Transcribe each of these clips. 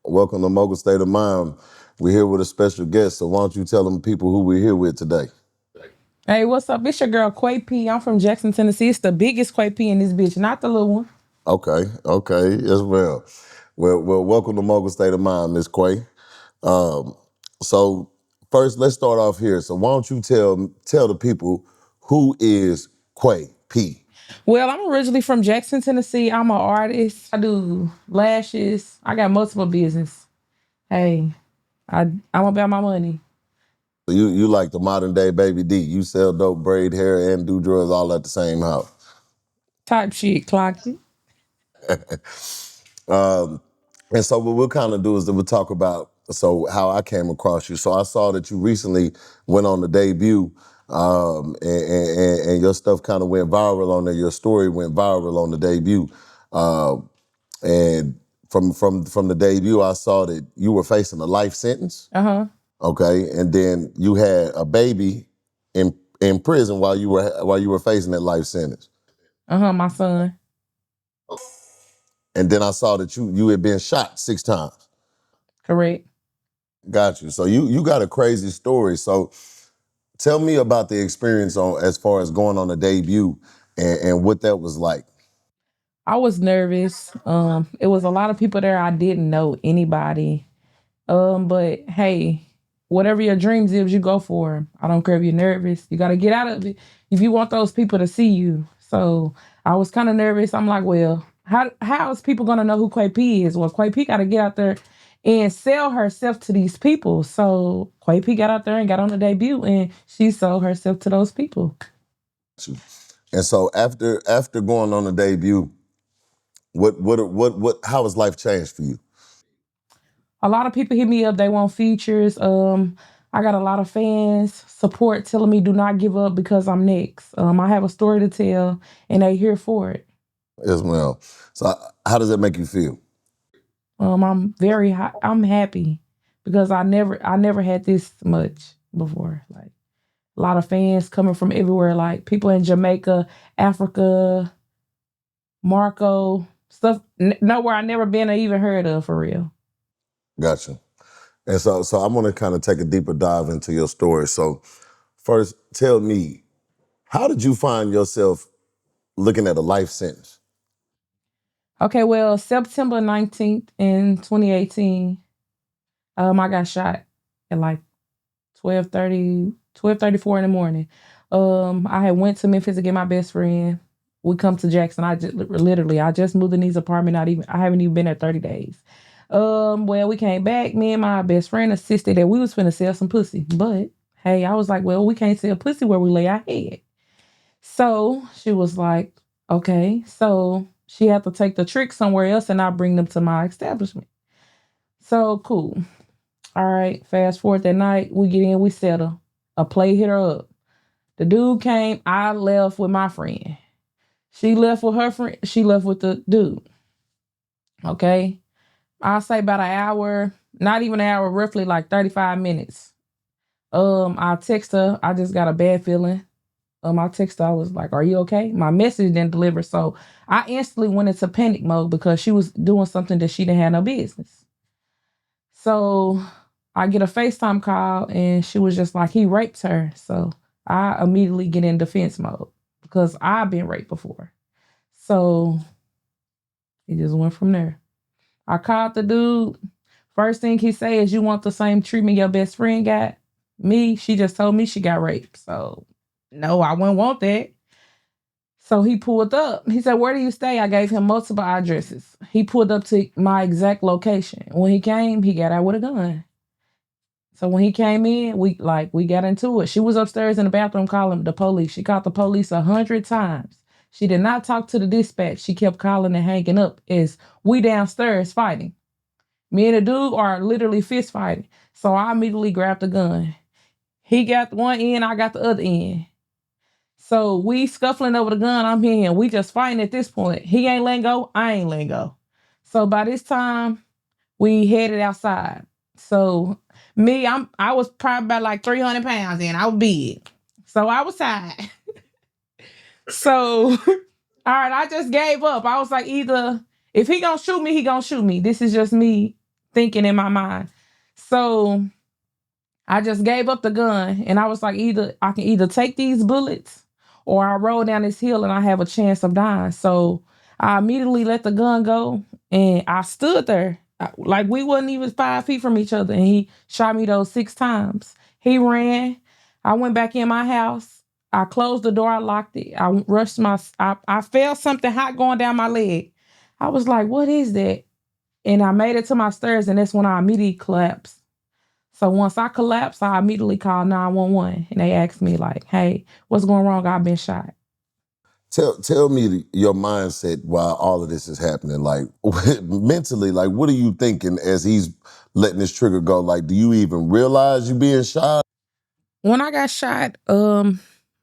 Welcome to Mogul State of Mind. We're here with a special guest, so why don't you tell them people who we're here with today? Hey, what's up? It's your girl Quay. I'm from Jackson, Tennessee. It's the biggest Quay in this bitch, not the little one. Okay, as well. Well, welcome to Mogul State of Mind, Miss Quay. Um, so first, let's start off here. So why don't you tell the people who is Quay P? Well, I'm originally from Jackson, Tennessee. I'm an artist. I do lashes. I got multiple business. Hey, I'm about my money. So you like the modern day Baby D. You sell dope, braid hair, and do drugs all at the same house. Type shit, clock it. Um, and so what we'll kind of do is that we'll talk about how I came across you. So I saw that you recently went on the debut, and your stuff kind of went viral on there. Your story went viral on the debut, uh, and from the debut, I saw that you were facing a life sentence. Uh-huh. Okay, and then you had a baby in prison while you were facing that life sentence. Uh-huh, my son. And then I saw that you had been shot 6 times. Correct. Got you. So you got a crazy story. So tell me about the experience on as far as going on a debut and what that was like. I was nervous. It was a lot of people there. I didn't know anybody. But hey, whatever your dreams is, you go for them. I don't care if you're nervous. You got to get out of it if you want those people to see you. So I was kind of nervous. I'm like, well, how is people gonna know who Quay P is? Well, Quay P got to get out there and sell herself to these people. So Quay P got out there and got on the debut, and she sold herself to those people. And so after going on the debut, what how has life changed for you? A lot of people hit me up. They want features. I got a lot of fans support telling me do not give up because I'm next. I have a story to tell, and they here for it. As well. So how does that make you feel? I'm happy because I never had this much before. Like a lot of fans coming from everywhere. Like people in Jamaica, Africa, Marco, stuff nowhere I never been or even heard of for real. Gotcha. And so I'm gonna kind of take a deeper dive into your story. So first, tell me, how did you find yourself looking at a life sentence? Okay, well, September 19th in 2018. I got shot at like 12:34 in the morning. I had went to Memphis to get my best friend. We come to Jackson. I just moved in these apartment. I haven't even been there 30 days. Well, we came back. Me and my best friend insisted that we was finna sell some pussy. But hey, I was like, well, we can't sell pussy where we lay our head. So she was like, okay. So she had to take the trick somewhere else and I bring them to my establishment. So cool. All right, fast forward that night, we get in, we settle. A play hit her up. The dude came, I left with my friend. She left with her friend, she left with the dude. Okay. I'll say about an hour, not even an hour, roughly like 35 minutes. I text her, I just got a bad feeling. I text her, I was like, are you okay? My message didn't deliver. So I instantly went into panic mode because she was doing something that she didn't have no business. So I get a FaceTime call and she was just like, he raped her. So I immediately get in defense mode because I've been raped before. So it just went from there. I called the dude. First thing he say is, you want the same treatment your best friend got? Me, she just told me she got raped. So no, I wouldn't want that. So he pulled up. He said, where do you stay? I gave him multiple addresses. He pulled up to my exact location. When he came, he got out with a gun. So when he came in, we got into it. She was upstairs in the bathroom calling the police. She called the police 100 times. She did not talk to the dispatch. She kept calling and hanging up as we downstairs fighting. Me and the dude are literally fist fighting. So I immediately grabbed the gun. He got one end, I got the other end. So we scuffling over the gun. I'm here. We just fighting at this point. He ain't letting go. I ain't letting go. So by this time, we headed outside. So I was probably about like 300 pounds and I was big. So I was tired. So All right, I just gave up. I was like, either if he gonna shoot me, he gonna shoot me. This is just me thinking in my mind. So I just gave up the gun and I was like, either I can either take these bullets or I roll down this hill and I have a chance of dying. So I immediately let the gun go and I stood there. Like we wasn't even 5 feet from each other. And he shot me those 6 times. He ran. I went back in my house. I closed the door, I locked it. I rushed I felt something hot going down my leg. I was like, what is that? And I made it to my stairs and that's when I immediately collapsed. So once I collapsed, I immediately called 911 and they asked me like, hey, what's going wrong? I've been shot. Tell me your mindset while all of this is happening. Like mentally, like what are you thinking as he's letting this trigger go? Like, do you even realize you being shot? When I got shot,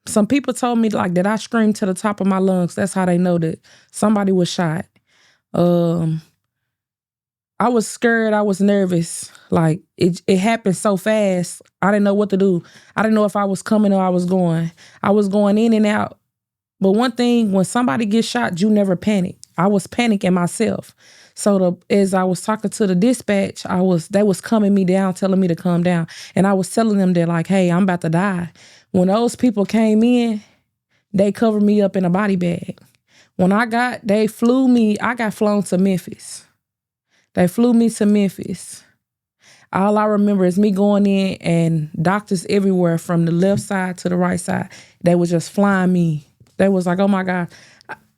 some people told me like that I screamed to the top of my lungs. That's how they know that somebody was shot. Um, I was scared. I was nervous. Like it happened so fast. I didn't know what to do. I didn't know if I was coming or I was going. I was going in and out. But one thing, when somebody gets shot, you never panic. I was panicking myself. So as I was talking to the dispatch, they was calming me down, telling me to calm down. And I was telling them that like, hey, I'm about to die. When those people came in, they covered me up in a body bag. They flew me, I got flown to Memphis. They flew me to Memphis. All I remember is me going in and doctors everywhere from the left side to the right side. They was just flying me. They was like, oh my God.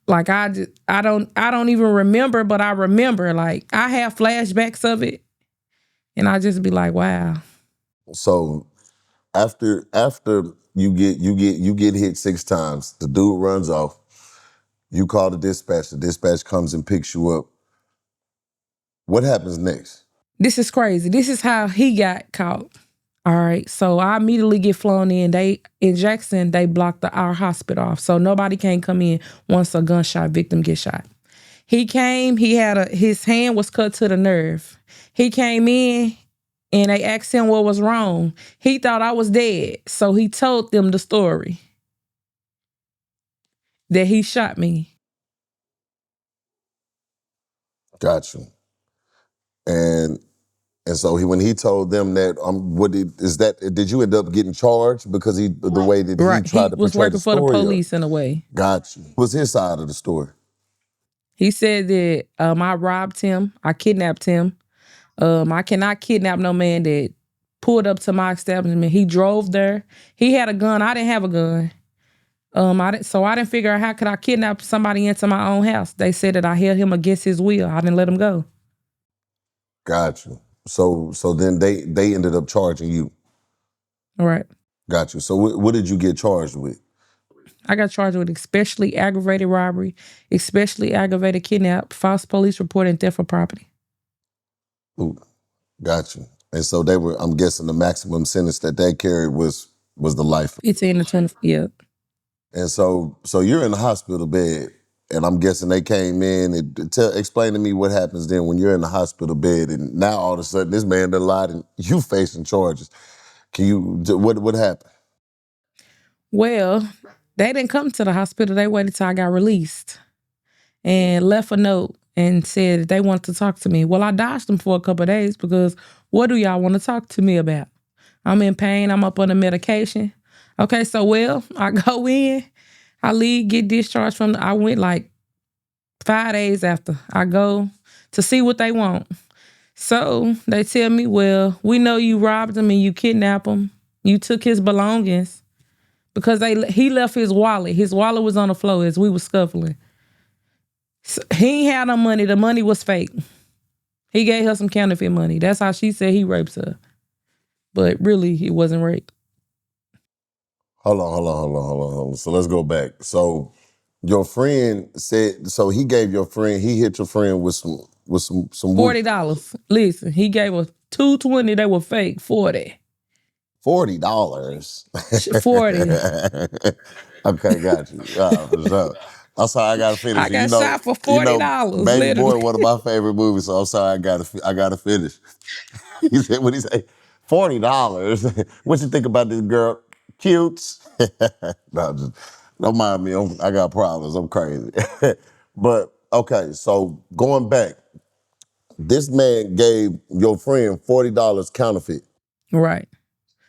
Like I don't even remember, but I remember like I have flashbacks of it. And I just be like, wow. So after you get hit 6 times, the dude runs off. You call the dispatch. The dispatch comes and picks you up. What happens next? This is crazy. This is how he got caught. All right. So I immediately get flown in. In Jackson, they blocked our hospital off. So nobody can come in once a gunshot victim gets shot. He came, his hand was cut to the nerve. He came in and they asked him what was wrong. He thought I was dead. So he told them the story that he shot me. Got you. And so when he told them that, did you end up getting charged because the way that he Right. He tried to was portray the working for the story? police in a way. Got you. What was his side of the story? He said that I robbed him. I kidnapped him. I cannot kidnap no man that pulled up to my establishment. He drove there. He had a gun. I didn't have a gun. I didn't figure out how could I kidnap somebody into my own house. They said that I held him against his will. I didn't let him go. Got you. So then they ended up charging you. All right. Got you. So what did you get charged with? I got charged with especially aggravated robbery, especially aggravated kidnap, false police report, and theft of property. Ooh, got you. And so I'm guessing the maximum sentence that they carried was the life. 15 to 20, yeah. And so you're in the hospital bed, and I'm guessing they came in and explain to me what happens then when you're in the hospital bed, and now all of a sudden this man done lied and you facing charges. What happened? Well, they didn't come to the hospital. They waited till I got released and left a note and said they wanted to talk to me. Well, I dodged them for a couple of days because what do y'all want to talk to me about? I'm in pain. I'm up on the medication. Okay, so I go in, I leave, get discharged I went like 5 days after. I go to see what they want. So they tell me, well, we know you robbed him and you kidnapped him. You took his belongings because he left his wallet. His wallet was on the floor as we were scuffling. So he ain't had no money. The money was fake. He gave her some counterfeit money. That's how she said he raped her. But really, it wasn't rape. Hold on. So let's go back. So your friend said, so he hit your friend with some $40. Listen, he gave us $220. They were fake. $40. $40. 40. Okay, got you. I'm sorry, I gotta finish. I got shot for $40. Baby literally. Boy, one of my favorite movies. So I'm sorry, I gotta finish. He said, what he say? $40. What you think about this girl? Cute. No, Don't mind me. I got problems. I'm crazy. But okay, so going back, this man gave your friend $40 counterfeit. Right.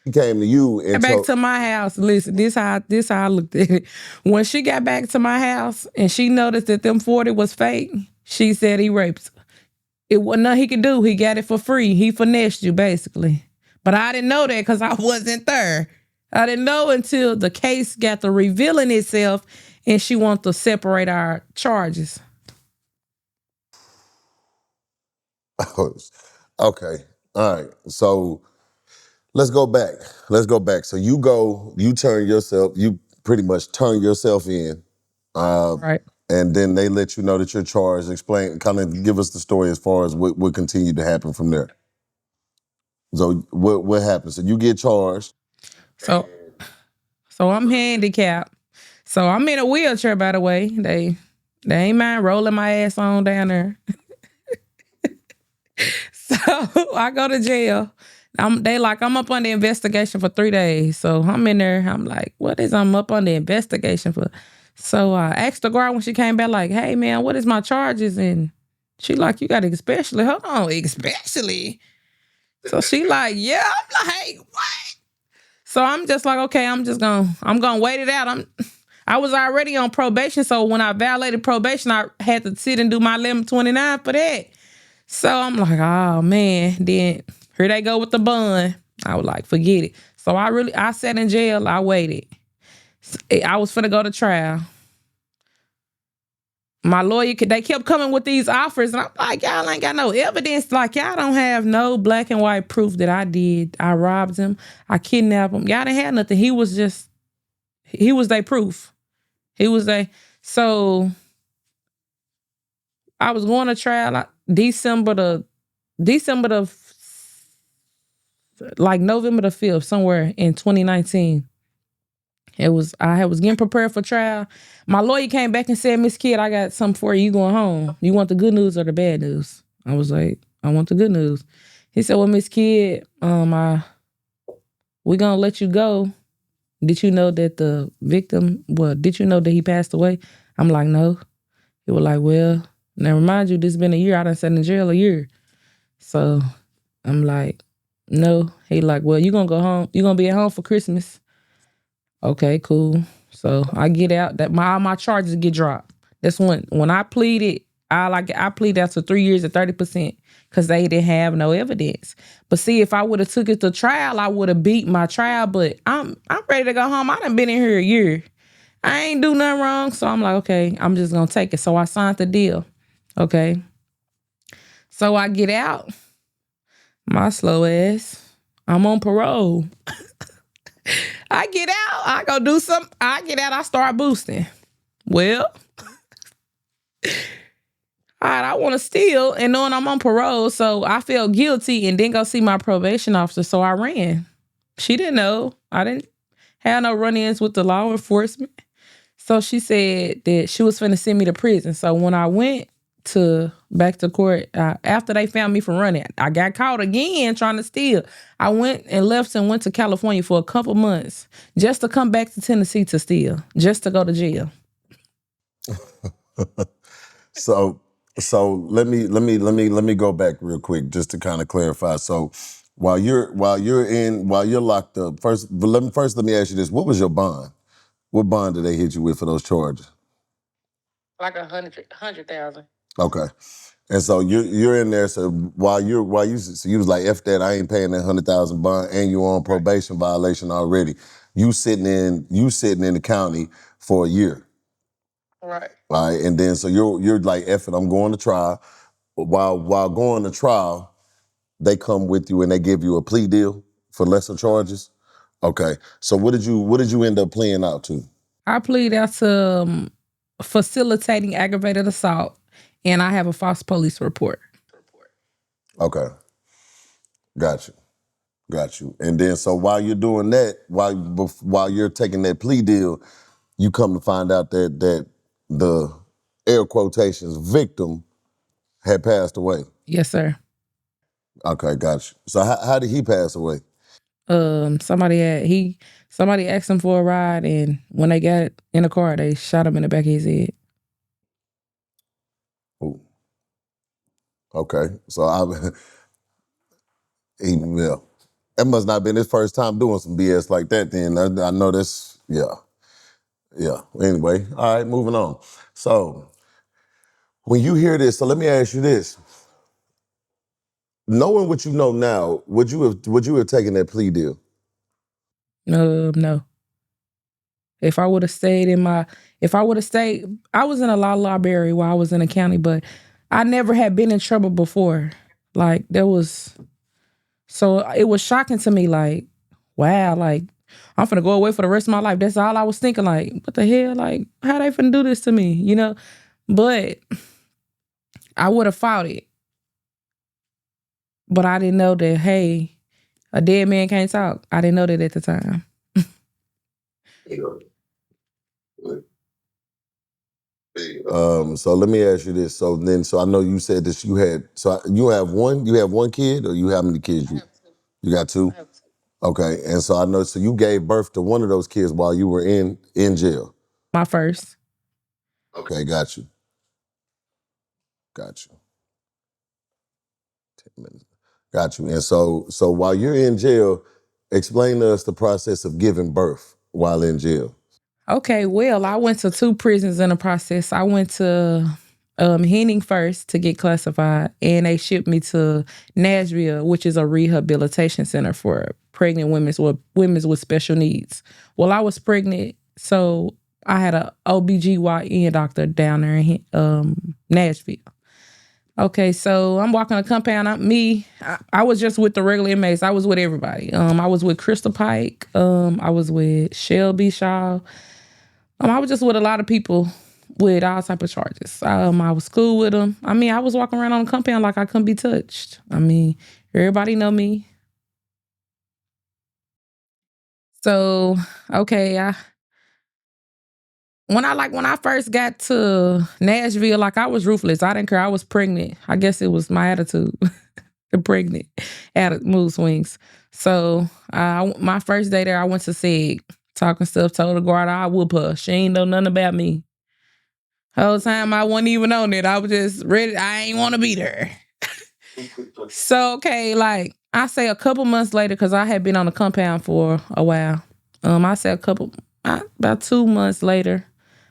He came to you and Got back told, to my house. Listen, this how I looked at it. When she got back to my house and she noticed that them 40 was fake, she said he raped her. It wasn't nothing he could do. He got it for free. He finessed you basically. But I didn't know that because I wasn't there. I didn't know until the case got to revealing itself and she wanted to separate our charges. okay, all right. So let's go back. Let's go back. So you pretty much turn yourself in. Uh, Right. and then they let you know that you're charged. Explain, kind of give us the story as far as what continued to happen from there. So what happened? So you get charged. So so I'm handicapped. So I'm in a wheelchair, by the way. They ain't mind rolling my ass on down there. So I go to jail. I'm up on the investigation for 3 days. So I'm in there. I'm like, what is I'm up on the investigation for? So I asked the guard when she came back, like, hey man, what is my charges? And she like, you got especially. Hold on, especially. So she like, yeah. I'm like, what? So I'm just like, okay, I'm gonna wait it out. I was already on probation, so when I violated probation, I had to sit and do my limit 29 for that. So I'm like, oh man. Then here they go with the bun. I was like, forget it. So I sat in jail. I waited. I was finna go to trial. My lawyer, they kept coming with these offers, and I'm like, y'all ain't got no evidence. Like, y'all don't have no black and white proof that I did. I robbed him. I kidnapped him. Y'all didn't have nothing. He was their proof. He was their, so I was going to trial December the, like November the 5th, somewhere in 2019. I was getting prepared for trial. My lawyer came back and said, Miss Kidd, I got something for you. You going home. You want the good news or the bad news? I was like, I want the good news. He said, well, Miss Kidd, we gonna let you go. Did you know that did you know that he passed away? I'm like, no. He was like, well, now remind you, this been a year. I done sat in jail a year. So I'm like, no. He like, well, you gonna go home. You gonna be at home for Christmas. Okay, cool. So I get out. All my charges get dropped. That's when I pleaded. I pleaded out to 3 years at 30% because they didn't have no evidence. But see, if I would have took it to trial, I would have beat my trial. But I'm ready to go home. I done been in here a year. I ain't do nothing wrong. So I'm like, okay, I'm just gonna take it. So I signed the deal. Okay. So I get out. My slow ass. I'm on parole. I get out. I go do something. I get out. I start boosting. Well, all right, I want to steal and knowing I'm on parole. So I felt guilty and didn't go see my probation officer. So I ran. She didn't know. I didn't have no run-ins with the law enforcement. So she said that she was finna send me to prison. So when I went back to court, after they found me for running, I got caught again trying to steal. I went and left and went to California for a couple months just to come back to Tennessee to steal, just to go to jail. So let me go back real quick just to kind of clarify. So while you're locked up, let me ask you this: what was your bond? What bond did they hit you with for those charges? Like 100,000. Okay. And so you're in there. So so you was like, F that, I ain't paying that 100,000 bond, and you're on probation violation already. You sitting in the county for a year. Right. All right. And then so you're like, F it, I'm going to trial. While going to trial, they come with you and they give you a plea deal for lesser charges. Okay. So what did you end up pleading out to? I plead out to facilitating aggravated assault, and I have a false police report. Okay. Got you. Got you. And then so while you're doing that, while you're taking that plea deal, you come to find out that the air quotations victim had passed away. Yes, sir. Okay, got you. So how did he pass away? Somebody asked him for a ride, and when they got in the car, they shot him in the back of his head. Ooh, okay. So yeah. That must not have been his first time doing some BS like that then. I know this, yeah. Yeah. Anyway, all right, moving on. So when you hear this, so let me ask you this. Knowing what you know now, would you have taken that plea deal? No. If I would have stayed in my, if I would have stayed, I was in a law library while I was in the county, but I never had been in trouble before. Like there was, so it was shocking to me. Like, wow, like I'm finna go away for the rest of my life. That's all I was thinking. Like, what the hell? Like, how they finna do this to me? You know? But I would have fought it. But I didn't know that. Hey, a dead man can't talk. I didn't know that at the time. So let me ask you this. So I know you said that you have one kid, or you how many kids you got two? Okay, and so I know, so you gave birth to one of those kids while you were in jail. My first. Okay, got you. 10 minutes, got you. And so while you're in jail, explain to us the process of giving birth while in jail. Okay, well, I went to two prisons in the process. I went to Henning first to get classified, and they shipped me to Nashville, which is a rehabilitation center for pregnant women with special needs. Well, I was pregnant, so I had a OBGYN doctor down there in Nashville. Okay, so I'm walking the compound. I was just with the regular inmates. I was with everybody. I was with Crystal Pike. I was with Shelby Shaw. I was just with a lot of people with all type of charges. I was cool with them. I mean, I was walking around on the compound like I couldn't be touched. I mean, everybody know me. So, okay, when I first got to Nashville, like I was ruthless. I didn't care. I was pregnant. I guess it was my attitude. The pregnant mood swings. So, my first day there, I went to SEG, talking stuff, told the guard I whoop her. She ain't know nothing about me. Whole time I wasn't even on it. I was just ready. I ain't want to be there. So okay, like I say a couple months later, because I had been on the compound for a while. I say about 2 months later,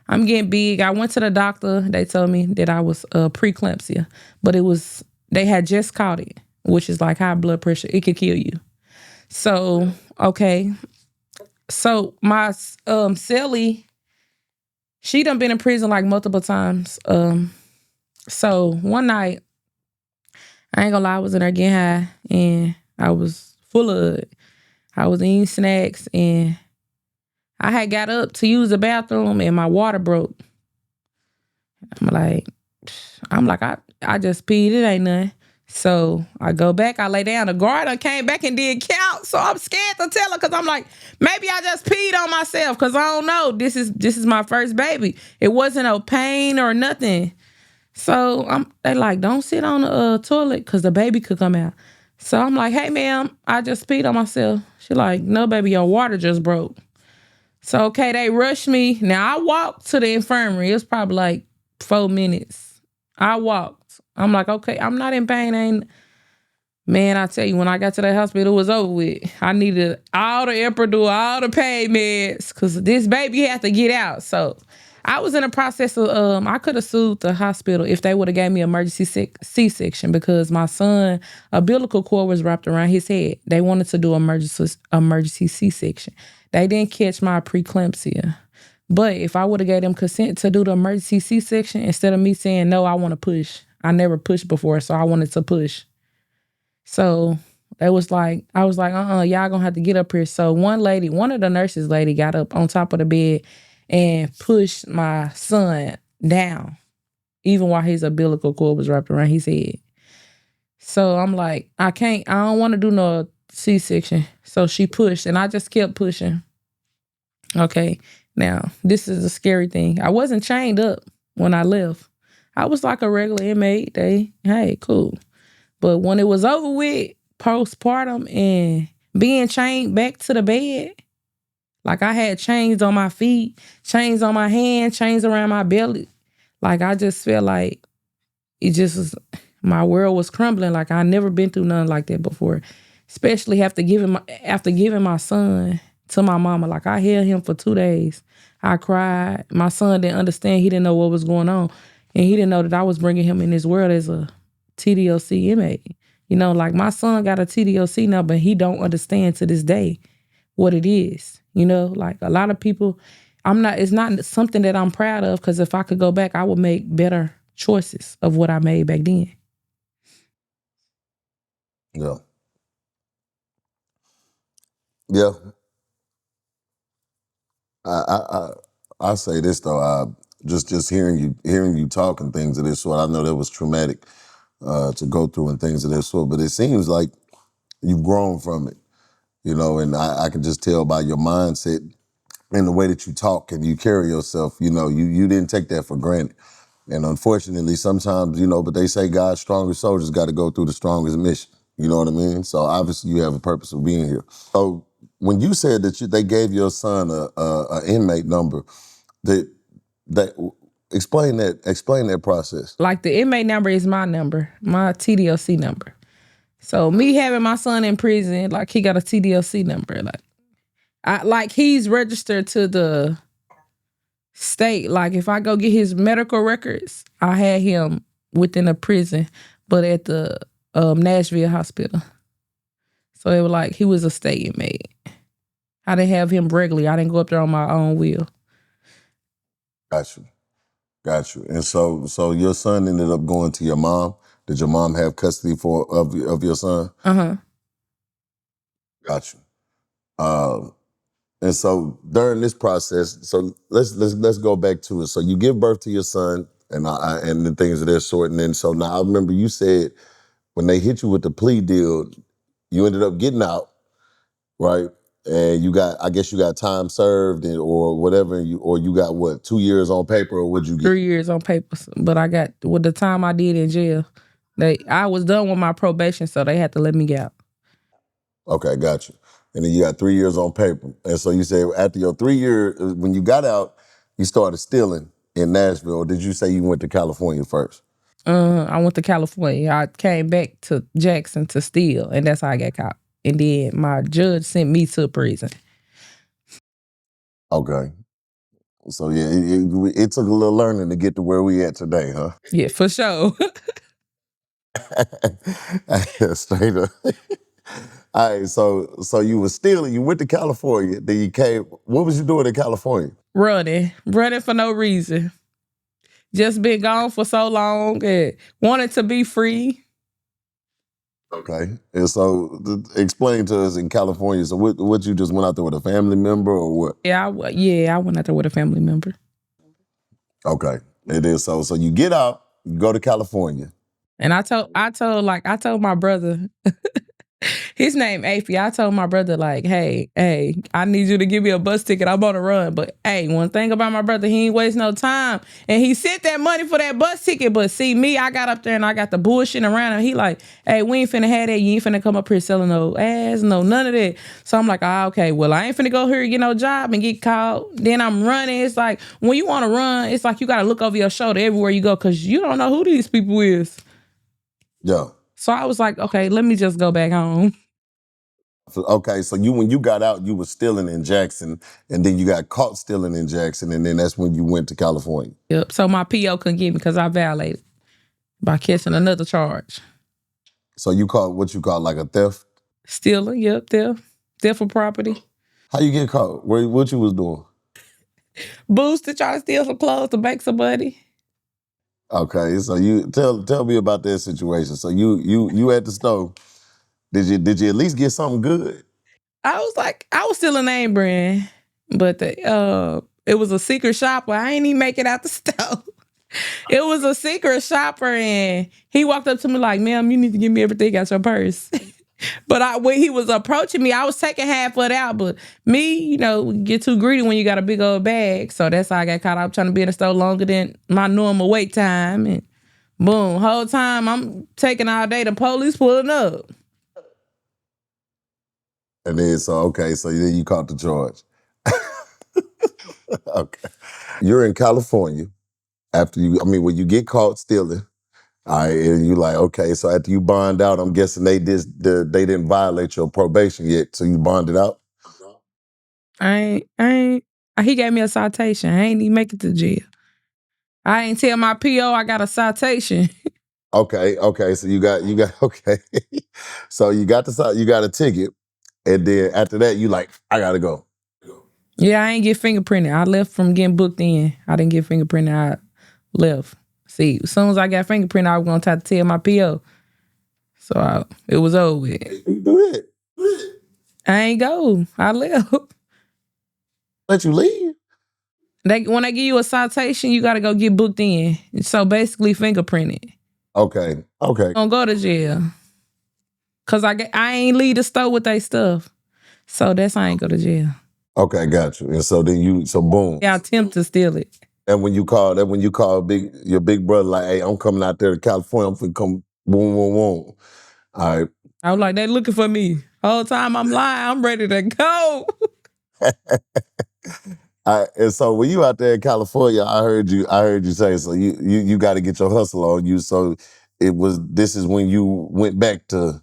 I'm getting big. I went to the doctor. They told me that I was preeclampsia, but they had just caught it, which is like high blood pressure. It could kill you. So okay, so my cellie, she done been in prison like multiple times. So one night, I ain't gonna lie, I was in there getting high and I was full of it. I was eating snacks and I had got up to use the bathroom and my water broke. I'm like, I just peed, it ain't nothing. So I go back, I lay down. The guard done came back and did count. So I'm scared to tell her because I'm like, maybe I just peed on myself because I don't know. This is my first baby. It wasn't no pain or nothing. So they like, don't sit on the toilet because the baby could come out. So I'm like, hey, ma'am, I just peed on myself. She like, no, baby, your water just broke. So, okay, they rushed me. Now, I walked to the infirmary. It was probably like 4 minutes. I walked. I'm like, okay, I'm not in pain. Man, I tell you, when I got to the hospital, it was over with. I needed all the epidural, all the pain meds, because this baby had to get out. So I was in the process of, I could have sued the hospital if they would have gave me emergency C-section because my son, umbilical cord was wrapped around his head. They wanted to do emergency C-section. They didn't catch my preeclampsia. But if I would have gave them consent to do the emergency C-section, instead of me saying, no, I want to push. I never pushed before, so I wanted to push. So I was like, y'all gonna have to get up here. So one of the nurses got up on top of the bed and pushed my son down, even while his umbilical cord was wrapped around his head. So I'm like, I don't want to do no C-section. So she pushed and I just kept pushing. Okay. Now, this is a scary thing. I wasn't chained up when I left. I was like a regular inmate. Hey, cool. But when it was over with, postpartum and being chained back to the bed. Like I had chains on my feet, chains on my hand, chains around my belly. Like I just felt like it just was, my world was crumbling. Like I never been through nothing like that before. Especially after giving my son to my mama. Like I held him for 2 days. I cried. My son didn't understand. He didn't know what was going on. And he didn't know that I was bringing him in this world as a TDOC inmate. You know, like my son got a TDOC number and he don't understand to this day what it is. You know, like a lot of people, it's not something that I'm proud of, because if I could go back, I would make better choices of what I made back then. Yeah. Yeah. I say this though. Just hearing you talk and things of this sort. I know that was traumatic to go through and things of this sort, but it seems like you've grown from it, you know. And I can just tell by your mindset and the way that you talk and you carry yourself. You know, you didn't take that for granted. And unfortunately, sometimes, you know, but they say God's strongest soldiers got to go through the strongest mission. You know what I mean? So obviously, you have a purpose of being here. So when you said that they gave your son a inmate number, that that explain that process. Like the inmate number is my number, my TDOC number. So me having my son in prison, like he got a TDOC number. Like he's registered to the state. Like if I go get his medical records, I had him within a prison, but at the Nashville hospital. So it was like he was a state inmate. I didn't have him regularly. I didn't go up there on my own will. Got you, got you. And so your son ended up going to your mom. Did your mom have custody of your son? Uh-huh. Got you. And so during this process, so let's go back to it. So you give birth to your son, and the things of that sort, and then so now I remember you said when they hit you with the plea deal, you ended up getting out, right? And I guess you got time served or whatever, or you got what, 2 years on paper, or what'd you get? 3 years on papers, but I got with the time I did in jail. I was done with my probation, so they had to let me out. Okay, got you. And then you got 3 years on paper. And so you said after your 3 years, when you got out, you started stealing in Nashville. Or did you say you went to California first? I went to California. I came back to Jackson to steal, and that's how I got caught. And then my judge sent me to prison. Okay. So yeah, it took a little learning to get to where we at today, huh? Yeah, for sure. Straight up. All right, so you were stealing, you went to California, then you came. What was you doing in California? running for no reason. Just been gone for so long and wanted to be free. Okay. And so explain to us in California, so what you just went out there with a family member or what? I went out there with a family member. Okay. It is so you get out, you go to California. And I told my brother, his name Afy. I told my brother, like, hey, I need you to give me a bus ticket. I'm on a run. But hey, one thing about my brother, he ain't waste no time. And he sent that money for that bus ticket. But see, me, I got up there and I got the bullshit around him. He like, hey, we ain't finna have that. You ain't finna come up here selling no ass, no none of that. So I'm like, okay, well, I ain't finna go here and get no job and get caught. Then I'm running. It's like, when you wanna run, it's like you gotta look over your shoulder everywhere you go, because you don't know who these people is. Yeah. So I was like, okay, let me just go back home. Okay, so when you got out, you were stealing in Jackson, and then you got caught stealing in Jackson, and then that's when you went to California. Yep. So my PO couldn't get me because I violated by catching another charge. So you caught what you call like a theft? Stealing, yep, theft of property. How you get caught? What you was doing? Boost to try to steal some clothes to make some money. Okay, so you tell me about that situation. So you at the store. Did you at least get something good? I was still a name brand, but it was a secret shopper. I ain't even make it out the store. It was a secret shopper, and he walked up to me like, ma'am, you need to give me everything out your purse. But when he was approaching me, I was taking half of it out. But me, get too greedy when you got a big old bag. So that's how I got caught up trying to be in the store longer than my normal wait time. And boom, whole time I'm taking all day, the police pulling up. And then so then you caught the charge. Okay. You're in California after when you get caught stealing. All right, and you like, okay, so after you bond out, I'm guessing they didn't violate your probation yet, so you bonded out? I ain't. He gave me a citation. I ain't even make it to jail. I ain't tell my PO I got a citation. Okay, so you got okay. So you got a ticket, and then after that, you like, I gotta go. Yeah, I ain't get fingerprinted. I left from getting booked in. I didn't get fingerprinted. I left. See, as soon as I got fingerprinted, I was gonna try to tell my PO. So it was over with. You do it. I ain't go. I left. Let you leave. When they give you a citation, you gotta go get booked in. So basically fingerprinted. Okay. Don't go to jail. Cause I ain't leave the store with they stuff. So that's I ain't go to jail. Okay, got you. And so then boom. Yeah, I attempt to steal it. And when you call your big brother, like, hey, I'm coming out there to California, I'm finna come boom, boom, boom. All right. I was like, they looking for me. Whole time I'm lying, I'm ready to go. And so when you out there in California, I heard you say, so you got to get your hustle on you. So this is when you went back to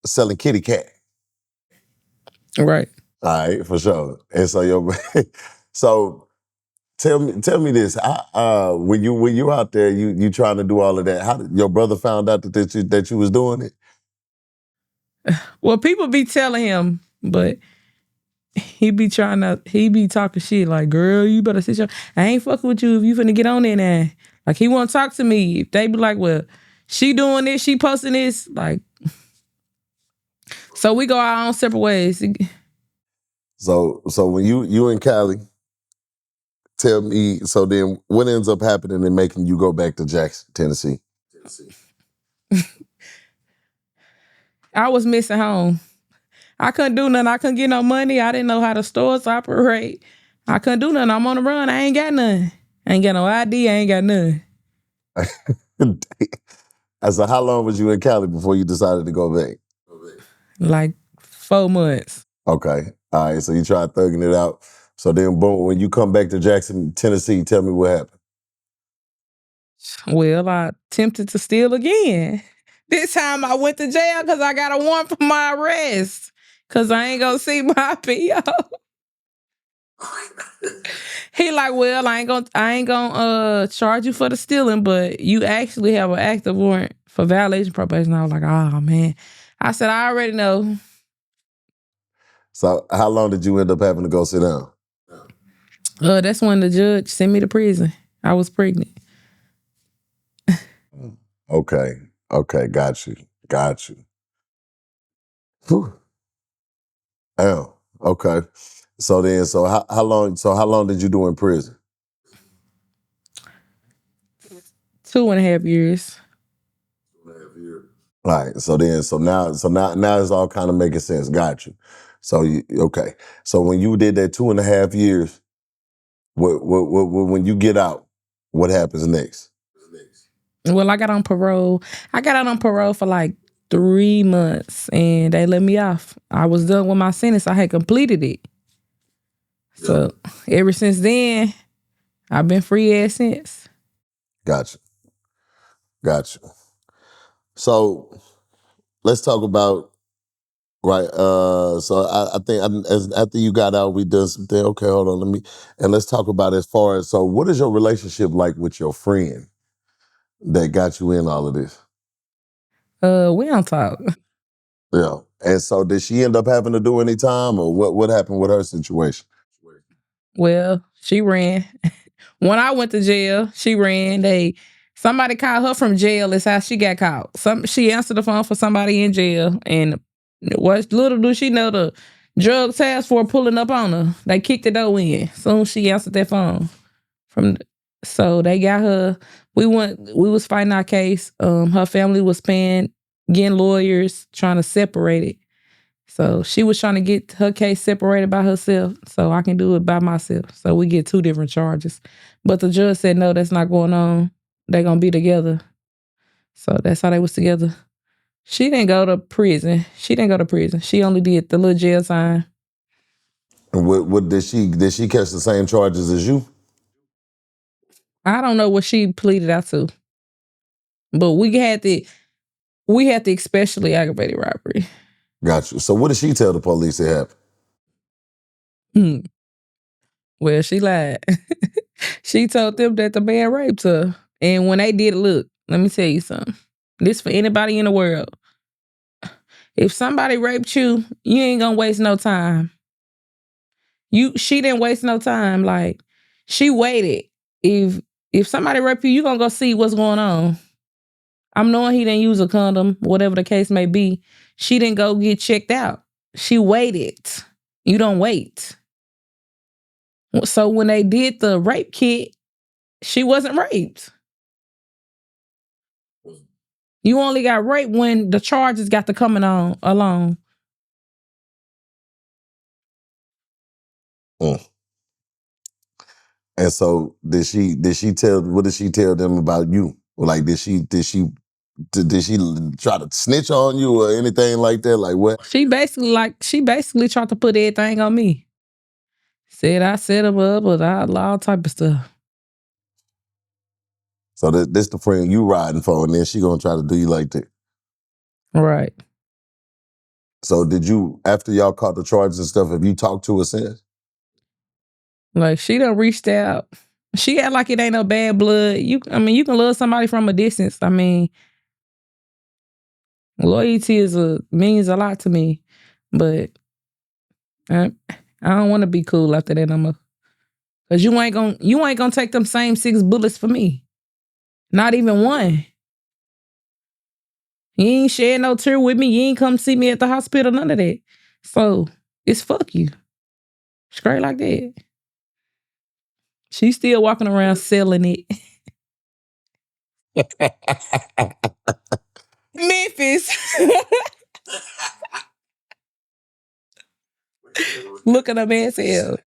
selling kitty cat. Right. All right, for sure. And so so tell me this. When you out there, you trying to do all of that. How did your brother found out that you was doing it? Well, people be telling him, but he be talking shit like, girl, you better sit your, I ain't fucking with you if you finna get on there now. Like, he won't talk to me. If they be like, well, she doing this, she posting this, like, so we go our own separate ways. So when you in Cali, tell me, so then what ends up happening and making you go back to Jackson, Tennessee? I was missing home. I couldn't do nothing. I couldn't get no money. I didn't know how the stores operate. I couldn't do nothing. I'm on the run. I ain't got nothing. I ain't got no ID. I ain't got nothing. So how long was you in Cali before you decided to go back? Like 4 months. Okay. All right. So you tried thugging it out. So then boom, when you come back to Jackson, Tennessee, tell me what happened. Well, I attempted to steal again. This time I went to jail because I got a warrant for my arrest. Cause I ain't gonna see my PO. He like, well, I ain't gonna charge you for the stealing, but you actually have an active warrant for violation probation. I was like, oh man. I said, I already know. So how long did you end up having to go sit down? That's when the judge sent me to prison. I was pregnant. Okay. Okay. Got you. Got you. Whew. Damn. Okay. How long did you do in prison? 2.5 years. All right. Now it's all kind of making sense. Got you. Okay. So when you did that 2.5 years, when you get out, what happens next? Well, I got on parole. I got out on parole for like 3 months and they let me off. I was done with my sentence. I had completed it. So ever since then, I've been free ever since. Gotcha. Gotcha. So let's talk about right. So I think after you got out, we done something. Okay, hold on. Let's talk about as far as, so what is your relationship like with your friend that got you in all of this? We don't talk. Yeah. And so did she end up having to do any time, or what happened with her situation? Well, she ran. When I went to jail, she ran. Somebody called her from jail. Is how she got caught. She answered the phone for somebody in jail, and what little do she know, the drug task force pulling up on her. They kicked the door in. Soon as she answered that phone so they got her. We was fighting our case. Her family was getting lawyers, trying to separate it. So she was trying to get her case separated by herself so I can do it by myself. So we get 2 different charges. But the judge said, no, that's not going on. They're going to be together. So that's how they was together. She didn't go to prison. She didn't go to prison. She only did the little jail time. And what did she catch the same charges as you? I don't know what she pleaded out to, but we had the especially aggravated robbery. Got you. So what did she tell the police it happened? Hmm. Well, she lied. She told them that the man raped her. And when they did it, look, let me tell you something. This for anybody in the world. If somebody raped you, you ain't gonna waste no time. She didn't waste no time. Like, she waited. If somebody raped you, you gonna go see what's going on. I'm knowing he didn't use a condom, whatever the case may be. She didn't go get checked out. She waited. You don't wait. So when they did the rape kit, she wasn't raped. You only got raped when the charges got to coming on along. Mm. And so did she tell what did she tell them about you? Like did she try to snitch on you or anything like that? Like what? She basically tried to put everything on me. Said I set him up with all type of stuff. So this the friend you riding for, and then she gonna try to do you like that. Right. So did you, after y'all caught the charges and stuff, have you talked to her since? Like, she done reached out. She act like it ain't no bad blood. You can love somebody from a distance. I mean, loyalty means a lot to me. But I don't want to be cool after that no more. Cause you ain't gonna take them same 6 bullets for me. Not even one. You ain't shed no tear with me. You ain't come see me at the hospital, none of that. So it's fuck you. Straight like that. She's still walking around selling it. Memphis. Looking a man's hell.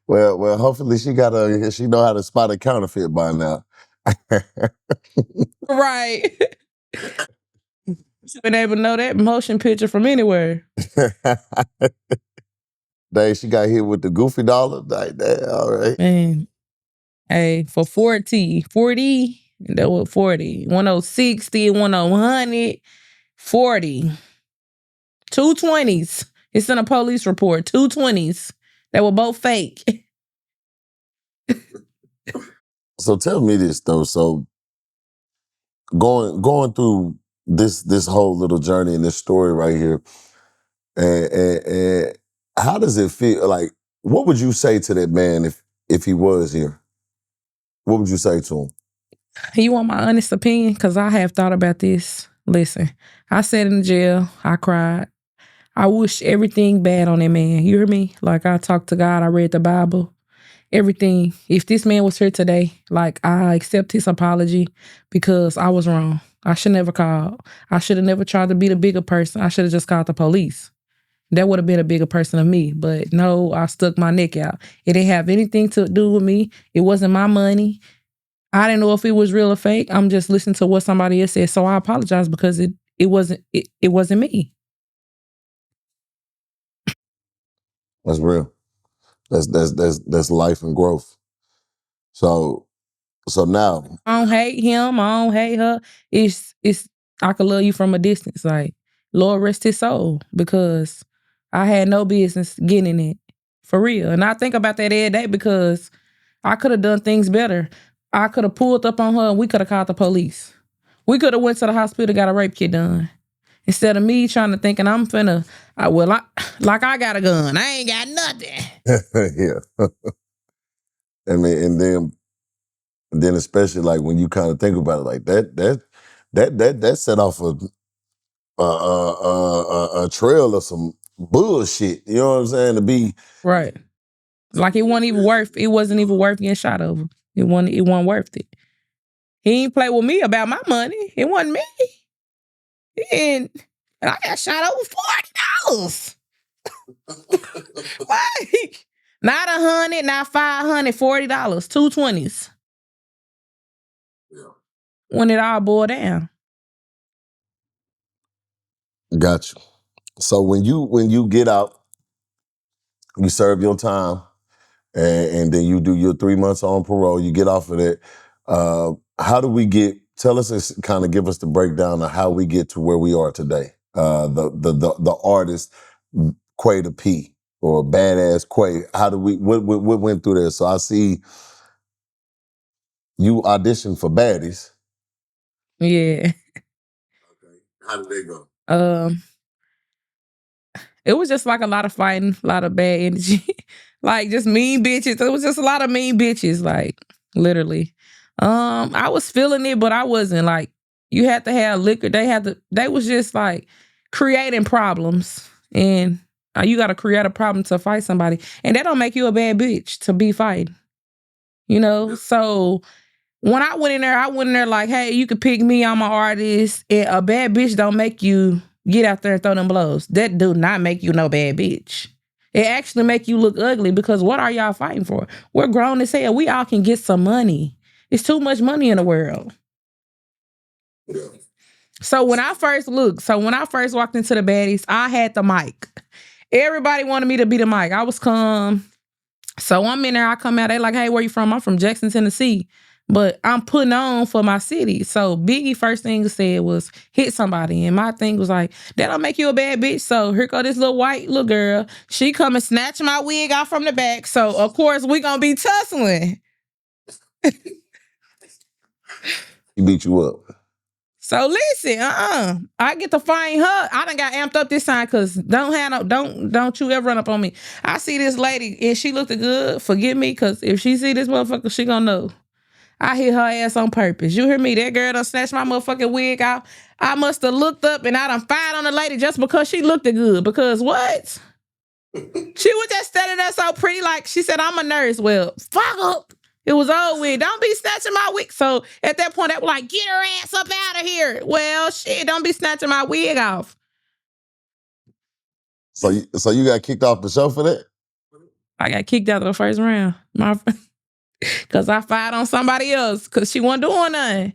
Well, hopefully she know how to spot a counterfeit by now. Right. Been able to know that motion picture from anywhere. Dang, she got hit with the goofy dollar. Like that, all right. Man, hey, for 40, that was 40. 1060, 100, 40. 220s. It's in a police report. 220s. They were both fake. So tell me this though. So going through this whole little journey and this story right here, and how does it feel? Like, what would you say to that man if he was here? What would you say to him? You want my honest opinion? Because I have thought about this. Listen, I sat in jail. I cried. I wish everything bad on that man. You hear me? Like, I talked to God. I read the Bible. Everything. If this man was here today, like, I accept his apology because I was wrong. I should never call. I should have never tried to be the bigger person. I should have just called the police. That would have been a bigger person of me. But no, I stuck my neck out. It didn't have anything to do with me. It wasn't my money. I didn't know if it was real or fake. I'm just listening to what somebody else said. So I apologize because it wasn't me. That's real. That's life and growth. So now, I don't hate him. I don't hate her. It's I could love you from a distance. Like, Lord rest his soul, because I had no business getting in it. For real. And I think about that every day because I could have done things better. I could have pulled up on her and we could have called the police. We could have went to the hospital, got a rape kit done. Instead of me trying to thinking I'm finna, like I got a gun. I ain't got nothing. yeah. I mean, and then especially like when you kind of think about it like that set off a trail of some bullshit. You know what I'm saying? To be Right. Like, it wasn't even worth getting shot over. It wasn't worth it. He ain't play with me about my money. It wasn't me. And I got shot over $40. Like, not 100, not 500, $40. 220s. When it all boiled down. Got you. So when you get out, you serve your time, and then you do your 3 months on parole. You get off of that. How do we get? Tell us, kind of give us the breakdown of how we get to where we are today. The artist Quay the P or badass Quay. How do we? What went through there? So I see you auditioned for Baddies. Yeah. Okay. How did they go? It was just like a lot of fighting, a lot of bad energy, like just mean bitches. It was just a lot of mean bitches, like literally. I was feeling it, but I wasn't like. You had to have liquor. They had to. They was just like creating problems, and you got to create a problem to fight somebody, and that don't make you a bad bitch to be fighting. You know, so when I went in there like, hey, you could pick me, I'm an artist. And a bad bitch don't make you get out there and throw them blows. That do not make you no bad bitch. It actually make you look ugly because what are y'all fighting for? We're grown as hell. We all can get some money. It's too much money in the world. So when I first walked into the baddies, I had the mic. Everybody wanted me to be the mic. I was calm. So I'm in there, I come out, they like, hey, where you from? I'm from Jackson, Tennessee. But I'm putting on for my city. So Biggie first thing he said was hit somebody. And my thing was like, that don't make you a bad bitch. So here go this little white little girl. She come and snatch my wig out from the back. So of course we gonna be tussling. He beat you up. So listen, I get to find her. I done got amped up this time because don't you ever run up on me. I see this lady and she looked good. Forgive me, because if she see this motherfucker, she gonna know. I hit her ass on purpose. You hear me? That girl done snatched my motherfucking wig out. I must have looked up and I done fired on the lady just because she looked good. Because what? She was just standing there so pretty, like she said, I'm a nurse. Well, fuck up. It was old wig. Don't be snatching my wig. So at that point, they were like, get her ass up out of here. Well, shit, don't be snatching my wig off. So you got kicked off the show for that? I got kicked out of the first round. Because I fired on somebody else because she wasn't doing nothing.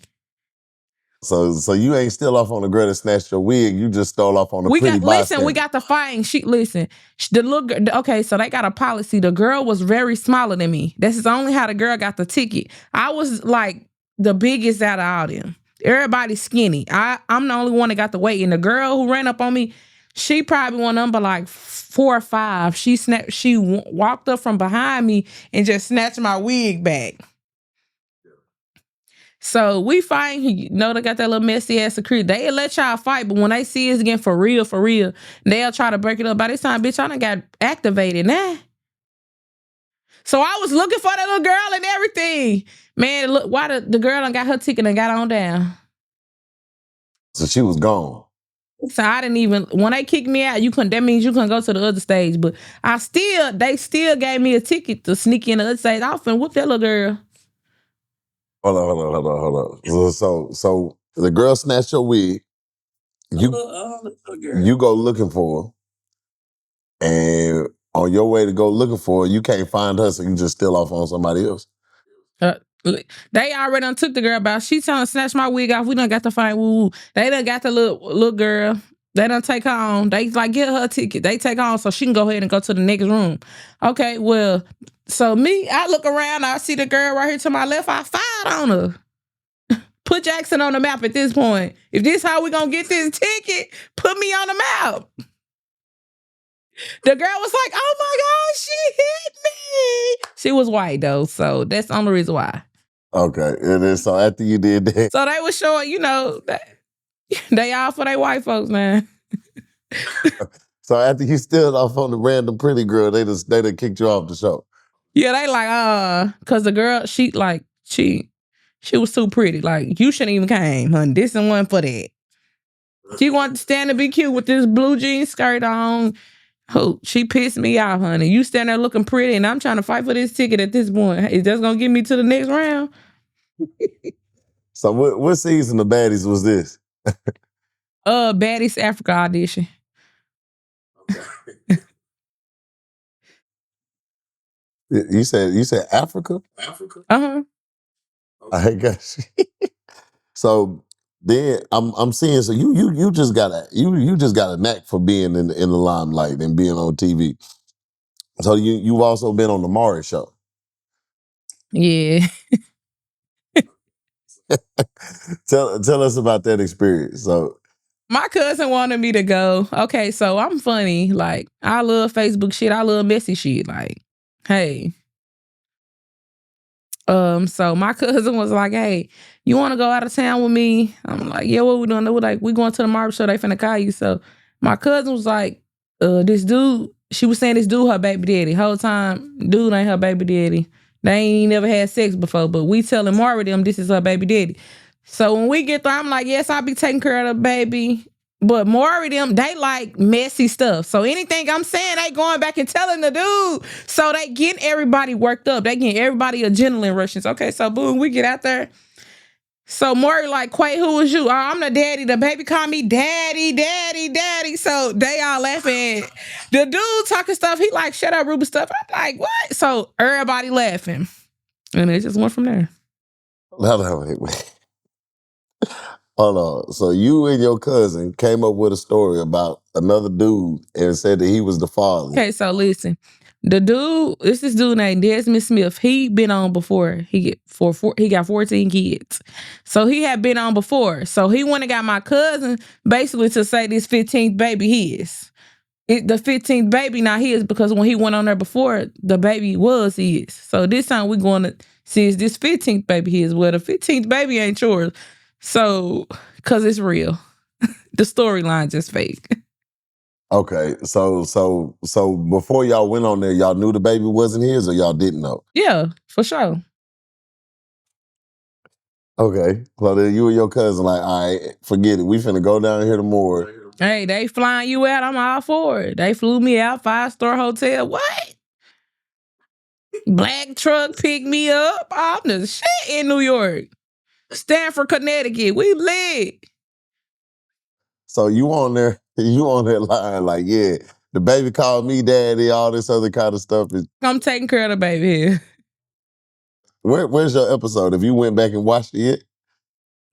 So you ain't still off on the girl that snatched your wig. You just stole off on the We pretty got bystander. we got the fighting. The little girl, okay, so they got a policy. The girl was very smaller than me. This is only how the girl got the ticket. I was like the biggest out of all them. Everybody's skinny. I'm the only one that got the weight. And the girl who ran up on me, she probably one number like 4 or 5. She walked up from behind me and just snatched my wig back. So we fight. You know, they got that little messy ass security. They'll let y'all fight, but when they see us again for real, they'll try to break it up. By this time, bitch, I done got activated now. So I was looking for that little girl and everything. Man, look, why the girl done got her ticket and got on down. So she was gone. So I didn't even, when they kicked me out, that means you couldn't go to the other stage. But they still gave me a ticket to sneak in the other stage. I was finna whoop that little girl. Hold on. So the girl snatched your wig. You go looking for her, and on your way to go looking for her, you can't find her, so you just steal off on somebody else. They already done took the girl about. She trying to snatch my wig off. We done got to find woo. They done got the little girl. They done take her on. They like get her a ticket. They take her on so she can go ahead and go to the next room. Okay, well, so me, I look around. I see the girl right here to my left. I fired on her. Put Jackson on the map at this point. If this how we gonna get this ticket, put me on the map. The girl was like, oh my God, she hit me. She was white though, so that's the only reason why. Okay, and then so after you did that, So they was showing, they all for they white folks, man. so after you stealed off on the random pretty girl, they done kicked you off the show. Yeah, they like, cause the girl, she was too pretty. Like, you shouldn't even came, honey. This is one for that. She wanted to stand and be cute with this blue jean skirt on. Oh, she pissed me off, honey. You stand there looking pretty, and I'm trying to fight for this ticket at this point. Is that gonna get me to the next round? So what season of Baddies was this? Baddies Africa audition. You said Africa? Uh-huh. I got you. So then I'm seeing so you just got you just got a knack for being in the limelight and being on TV. So you've also been on the Maury show. Yeah. Tell us about that experience. So My cousin wanted me to go. Okay, so I'm funny. Like, I love Facebook shit. I love messy shit. Like, hey. So my cousin was like, "Hey, you want to go out of town with me?" I'm like, "Yeah, what we doing?" They were like, "We going to the marble show. They finna call you." So my cousin was like, this dude." She was saying this dude her baby daddy. Whole time, dude ain't her baby daddy. They ain't never had sex before, but we telling Mari them this is her baby daddy. So when we get there, I'm like, "Yes, I'll be taking care of the baby." But Maury them, they like messy stuff. So anything I'm saying, they going back and telling the dude. So they getting everybody worked up. They getting everybody adrenaline rushes. Okay, so boom, we get out there. So Maury like, "Quay, who is you?" "Oh, I'm the daddy. The baby call me daddy, daddy, daddy." So they all laughing. The dude talking stuff, he like, "Shut up, Ruben stuff." I'm like, "What?" So everybody laughing. And it just went from there. Hold on. So you and your cousin came up with a story about another dude and said that he was the father. Okay, so listen. The dude, it's this dude named Desmond Smith. He been on before. He got 14 kids. So he had been on before. So he went and got my cousin basically to say this 15th baby his. The 15th baby not his because when he went on there before, the baby was his. So this time we going to see is this 15th baby his. Well, the 15th baby ain't yours. So, because it's real. The storyline just fake. Okay, so before y'all went on there, y'all knew the baby wasn't his, or y'all didn't know? Yeah, for sure. Okay, so then you and your cousin like, all right, forget it. We finna go down here to more. Hey, they flying you out. I'm all for it. They flew me out, 5-star hotel. What? Black truck picked me up. I'm the shit in New York. Stanford, Connecticut. We lit. So you on there, you on that line like, yeah, the baby called me daddy, all this other kind of stuff. I'm taking care of the baby here. Where's your episode? If you went back and watched it yet?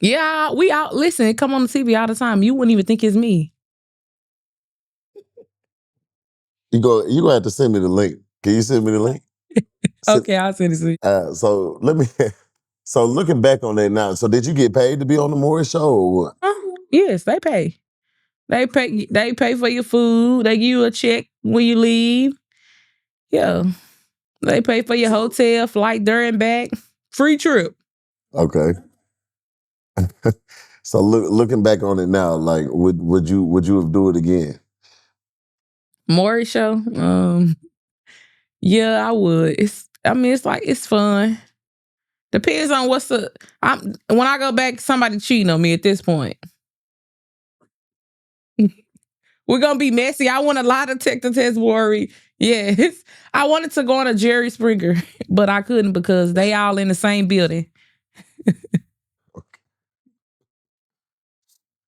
Yeah, we out. Listen, it come on the TV all the time. You wouldn't even think it's me. You gonna have to send me the link. Can you send me the link? Okay, I'll send it to you. So let me. So looking back on that now, so did you get paid to be on the Morris show or what? Yes, they pay. They pay for your food. They give you a check when you leave. Yeah. They pay for your hotel, flight there and back. Free trip. Okay. So looking back on it now, like would you have do it again? Maury show. Yeah, I would. It's like it's fun. Depends on when I go back, somebody cheating on me at this point. We're gonna be messy. I want a lie detector test, worry. Yes. I wanted to go on a Jerry Springer, but I couldn't because they all in the same building.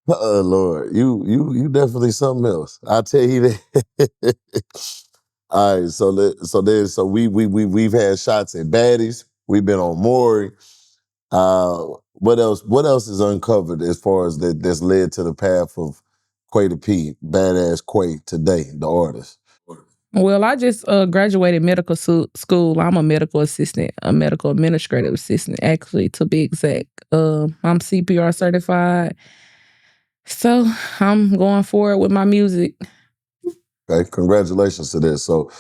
Lord, you definitely something else. I'll tell you that. All right, so we've had shots at baddies. We've been on Maury. What else? What else is uncovered as far as that's led to the path of Quay to P, badass Quay today, the artist? Well, I just graduated medical school. I'm a medical assistant, a medical administrative assistant, actually, to be exact. I'm CPR certified. So I'm going forward with my music. Okay, congratulations to this. So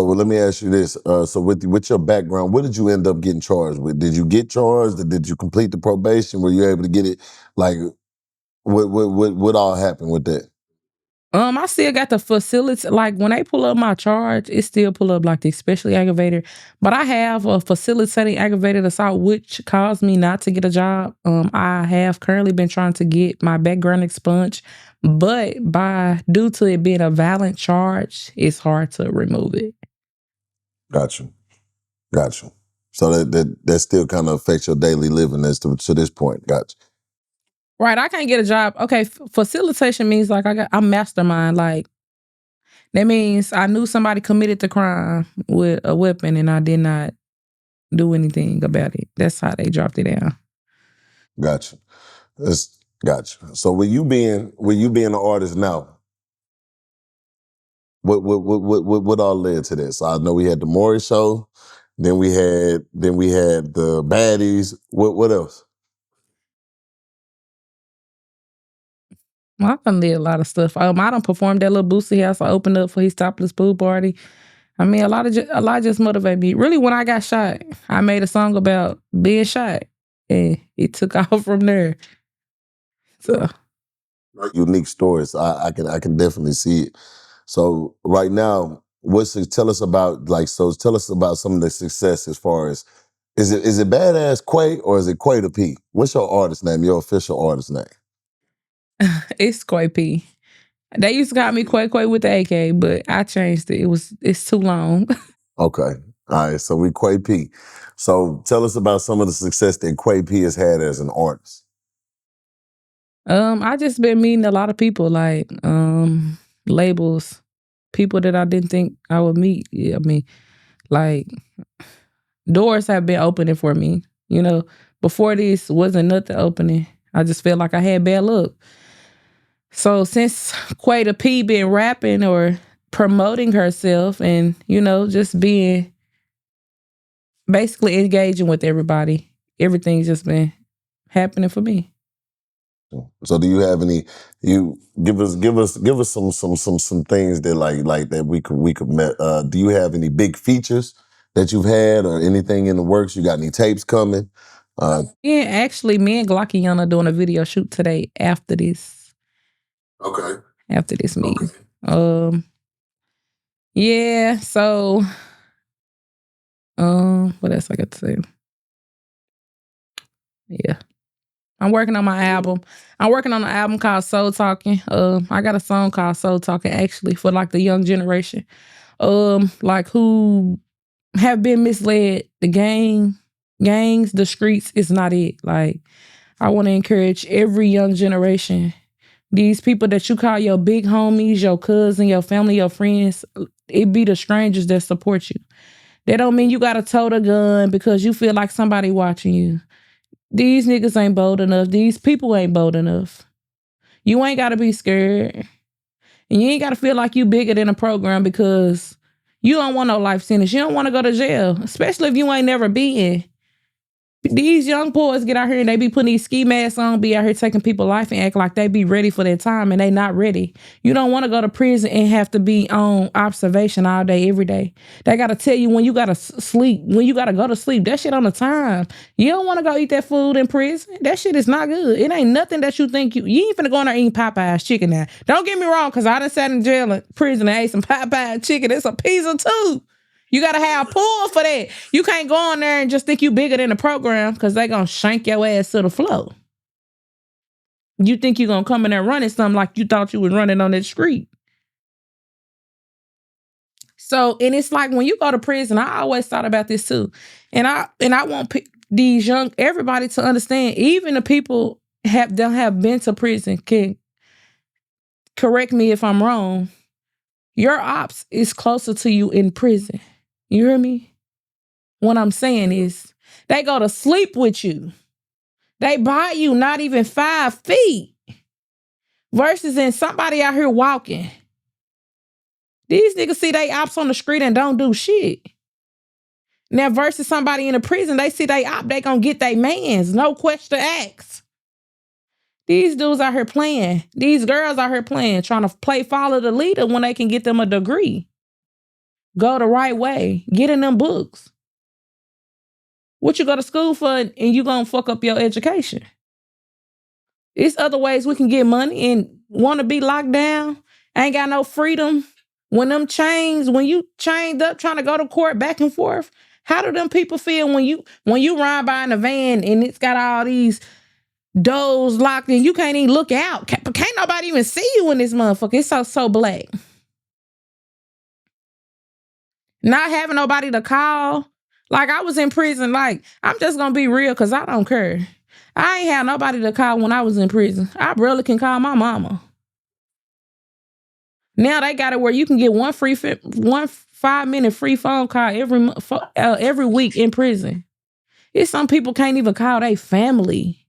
let me ask you this. So with your background, what did you end up getting charged with? Did you get charged? Did you complete the probation? Were you able to get it? Like, what all happened with that? I still got the facility. Like when they pull up my charge, it still pull up like the especially aggravated. But I have a facilitating aggravated assault, which caused me not to get a job. I have currently been trying to get my background expunged, but by due to it being a violent charge, it's hard to remove it. Got you. Got you. So that still kind of affects your daily living as to this point. Got you. Right, I can't get a job. Okay, facilitation means like I'm mastermind. Like that means I knew somebody committed the crime with a weapon and I did not do anything about it. That's how they dropped it down. Got you. Gotcha. So with you being an artist now, what all led to this? So I know we had the Maury show, then we had the baddies. What else? Well, I done did a lot of stuff. I done performed at little Boosie house. I opened up for his topless pool party. I mean, a lot just motivated me. Really, when I got shot, I made a song about being shot, and it took off from there. So, Unique stories. I can definitely see it. So right now, tell us about tell us about some of the success as far as is it badass Quay or is it Quay the P? What's your artist name? Your official artist name? it's Quay P. They used to call me Quay Quay with the AK, but I changed it. It's too long. Okay. All right. So we Quay P. So tell us about some of the success that Quay P has had as an artist. I just been meeting a lot of people, like labels, people that I didn't think I would meet. Yeah, I mean, like doors have been opening for me. You know, before this wasn't nothing opening. I just felt like I had bad luck. So since Quay P been rapping or promoting herself and, just being basically engaging with everybody, everything's just been happening for me. So do you have any? You give us some things that like that we could met. Do you have any big features that you've had or anything in the works? You got any tapes coming? Yeah, actually, me and Glockiana doing a video shoot today Okay. after this meeting. Um, yeah. So, what else I got to say? Yeah, I'm working on my album. I'm working on an album called Soul Talking. I got a song called Soul Talking actually for like the young generation. Like who have been misled. Gangs, the streets is not it. Like I want to encourage every young generation. These people that you call your big homies, your cousin, your family, your friends, it be the strangers that support you. That don't mean you gotta tote a gun because you feel like somebody watching you. These niggas ain't bold enough. These people ain't bold enough. You ain't gotta be scared. And you ain't gotta feel like you bigger than a program because you don't want no life sentence. You don't want to go to jail, especially if you ain't never been. These young boys get out here and they be putting these ski masks on, be out here taking people's life and act like they be ready for their time and they not ready. You don't want to go to prison and have to be on observation all day, every day. They got to tell you when you got to sleep, when you got to go to sleep. That shit on the time. You don't want to go eat that food in prison. That shit is not good. It ain't nothing that you think you ain't finna go in there eating Popeye's chicken now. Don't get me wrong, because I done sat in jail and prison and ate some Popeye's chicken. It's a pizza too. You gotta have pull for that. You can't go in there and just think you bigger than the program because they gonna shank your ass to the floor. You think you gonna come in there running something like you thought you was running on that street. So, and it's like when you go to prison, I always thought about this too. And I want these young everybody to understand, even the people that have been to prison can correct me if I'm wrong. Your ops is closer to you in prison. You hear me? What I'm saying is they go to sleep with you. They buy you not even 5 feet versus in somebody out here walking. These niggas see they ops on the street and don't do shit. Now versus somebody in a prison, they see they op, they gonna get their mans. No question asked. These dudes out here playing. These girls out here playing, trying to play follow the leader when they can get them a degree. Go the right way. Get in them books. What you go to school for and you gonna fuck up your education? It's other ways we can get money and want to be locked down. Ain't got no freedom. When them chains, when you chained up trying to go to court back and forth, how do them people feel when you ride by in a van and it's got all these doors locked and you can't even look out? Can't nobody even see you in this motherfucker. It's so black. Not having nobody to call. Like I was in prison, like I'm just gonna be real because I don't care. I ain't had nobody to call when I was in prison. I barely can call my mama. Now they got it where you can get one 5-minute free phone call every week in prison. It's some people can't even call their family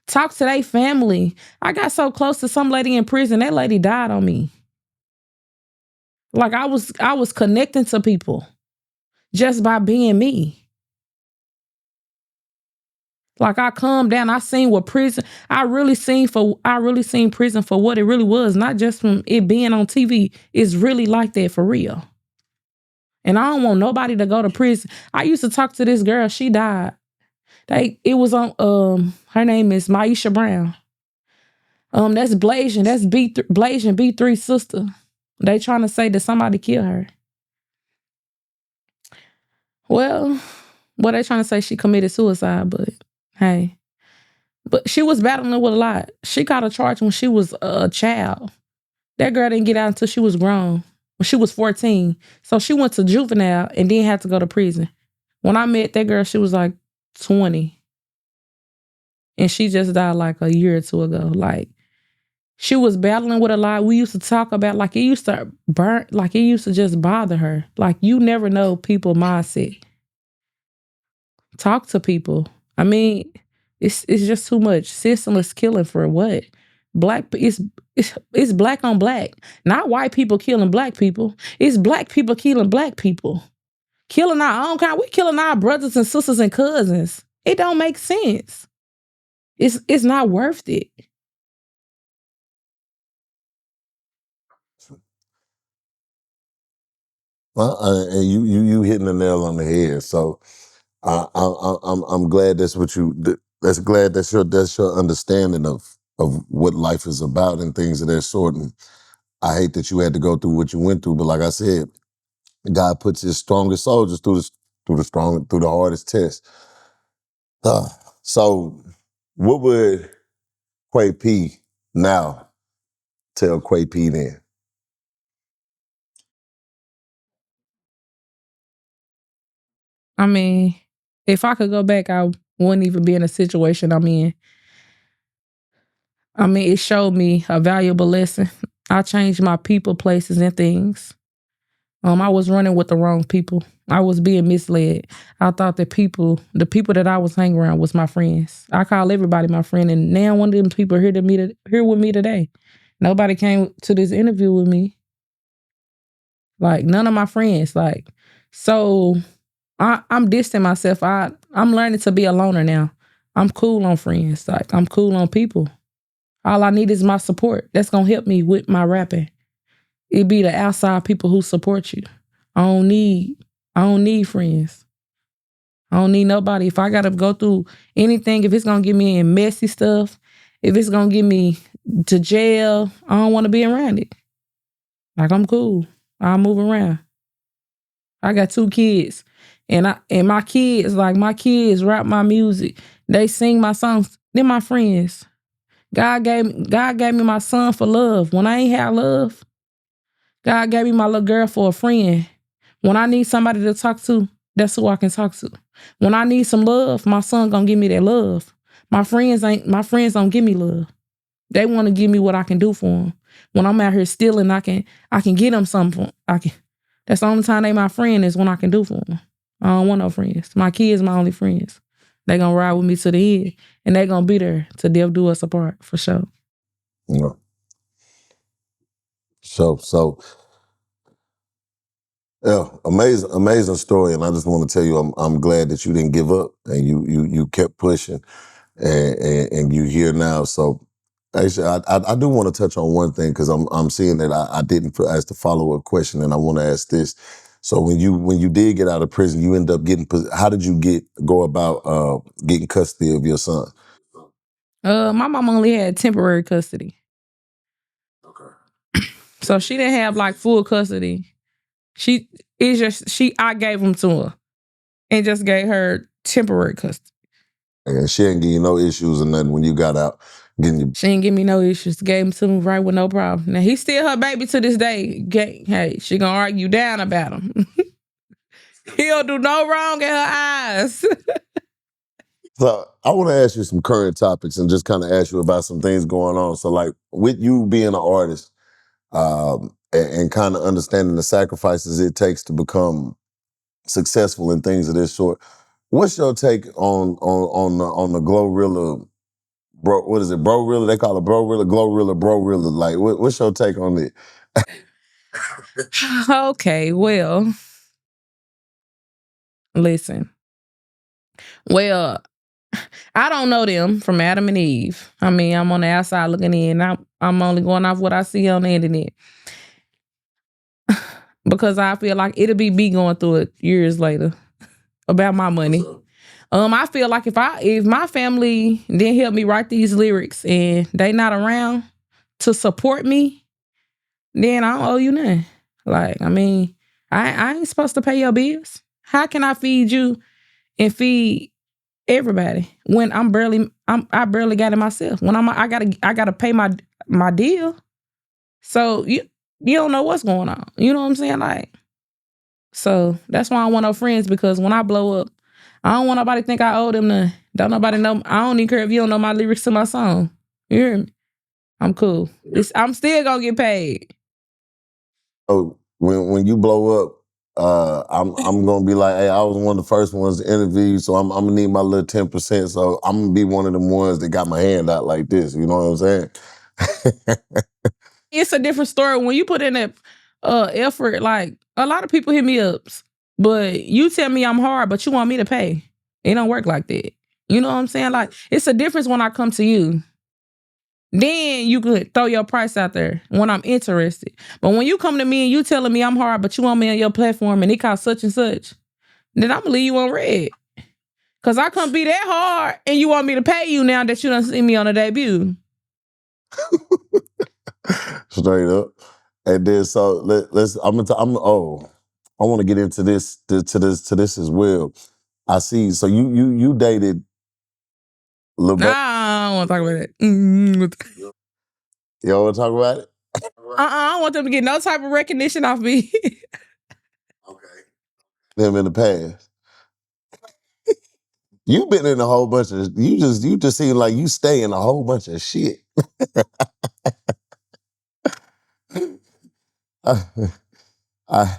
talk to their family. I got so close to some lady in prison, that lady died on me. Like I was connecting to people just by being me. Like I calmed down. I seen what prison. I really seen prison for what it really was, not just from it being on TV. It's really like that for real. And I don't want nobody to go to prison. I used to talk to this girl. She died. It was on. Her name is Maisha Brown. That's Blasian. That's Blasian B3 sister. They trying to say that somebody killed her. Well, they trying to say she committed suicide, but hey. But she was battling with a lot. She got a charge when she was a child. That girl didn't get out until she was grown. When she was 14. So she went to juvenile and then had to go to prison. When I met that girl, she was like 20. And she just died like a year or two ago. Like, she was battling with a lot. We used to talk about, like, it used to burn, like, it used to just bother her. Like, you never know people mindset. Talk to people. I mean, it's just too much. Systemless killing for what? It's black on black. Not white people killing black people. It's black people killing black people. Killing our own kind. We killing our brothers and sisters and cousins. It don't make sense. It's not worth it. Well, and you hitting the nail on the head. So I'm glad that's what you. That's glad that's your understanding of what life is about and things of that sort. And I hate that you had to go through what you went through, but like I said, God puts His strongest soldiers through the hardest test. Uh, so, what would Quay P now tell Quay P then? I mean, if I could go back, I wouldn't even be in a situation I'm in. I mean, it showed me a valuable lesson. I changed my people, places, and things. I was running with the wrong people. I was being misled. I thought that the people that I was hanging around was my friends. I call everybody my friend, and now one of them people here with me today. Nobody came to this interview with me. Like none of my friends. Like so, I'm distancing myself. I'm learning to be a loner now. I'm cool on friends. Like I'm cool on people. All I need is my support. That's gonna help me with my rapping. It be the outside people who support you. I don't need friends. I don't need nobody. If I gotta go through anything, if it's gonna get me in messy stuff, if it's gonna get me to jail, I don't wanna be around it. Like I'm cool. I'll move around. I got 2 kids. And my kids rap my music. They sing my songs. They're my friends. God gave me my son for love. When I ain't have love, God gave me my little girl for a friend. When I need somebody to talk to, that's who I can talk to. When I need some love, my son gonna give me that love. My friends don't give me love. They want to give me what I can do for them. When I'm out here stealing, I can get them something. That's the only time they my friend is when I can do for them. I don't want no friends. My kids my only friends. They gonna ride with me to the end, and they gonna be there till death do us apart for sure. You know, so yeah, amazing story, and I just want to tell you, I'm glad that you didn't give up and you kept pushing, and you here now. So actually, I do want to touch on one thing because I'm seeing that I didn't ask the follow up question, and I want to ask this. So when you did get out of prison, you ended up getting. How did you go about getting custody of your son? My mom only had temporary custody, so she didn't have like full custody. I gave them to her and just gave her temporary custody. And she didn't give you no issues or nothing when you got out. Getting you. She didn't give me no issues. Gave him to me right with no problem. Now he's still her baby to this day. Hey, she gonna argue down about him. He'll do no wrong in her eyes. So I want to ask you some current topics and just kind of ask you about some things going on. So like with you being an artist, and kind of understanding the sacrifices it takes to become successful in things of this sort. What's your take on the Glorilla Bro, what is it? Bro Rilla? They call it Bro Rilla, Glow Rilla, Bro Rilla. Like, what's your take on it? Okay, well, listen. Well, I don't know them from Adam and Eve. I mean, I'm on the outside looking in. I'm only going off what I see on the internet because I feel like it'll be me going through it years later about my money. I feel like if my family didn't help me write these lyrics and they not around to support me, then I don't owe you nothing. Like, I mean, I ain't supposed to pay your bills. How can I feed you and feed everybody when I barely got it myself? When I gotta pay my deal. So you don't know what's going on. You know what I'm saying? Like, so that's why I want no friends, because when I blow up, I don't want nobody to think I owe them nothing. Don't nobody know. I don't even care if you don't know my lyrics to my song. You hear me? I'm cool. I'm still gonna get paid. So when you blow up, I'm gonna be like, hey, I was one of the first ones to interview you, so I'm gonna need my little 10%. So I'm gonna be one of them ones that got my hand out like this. You know what I'm saying? It's a different story when you put in that effort. Like, a lot of people hit me up, but you tell me I'm hard, but you want me to pay. It don't work like that. You know what I'm saying? Like, it's a difference when I come to you. Then you could throw your price out there when I'm interested. But when you come to me and you telling me I'm hard, but you want me on your platform and it costs such and such, then I'm gonna leave you on red. Cause I couldn't be that hard and you want me to pay you now that you done see me on a debut. Straight up. And then so let's I want to get into this to this as well. I see. So you dated Lil Nah, Baby. I don't want to talk about that. You don't want to talk about it? I don't want them to get no type of recognition off me. Them in the past. You've been in a whole bunch of you just seem like you stay in a whole bunch of shit. I, I,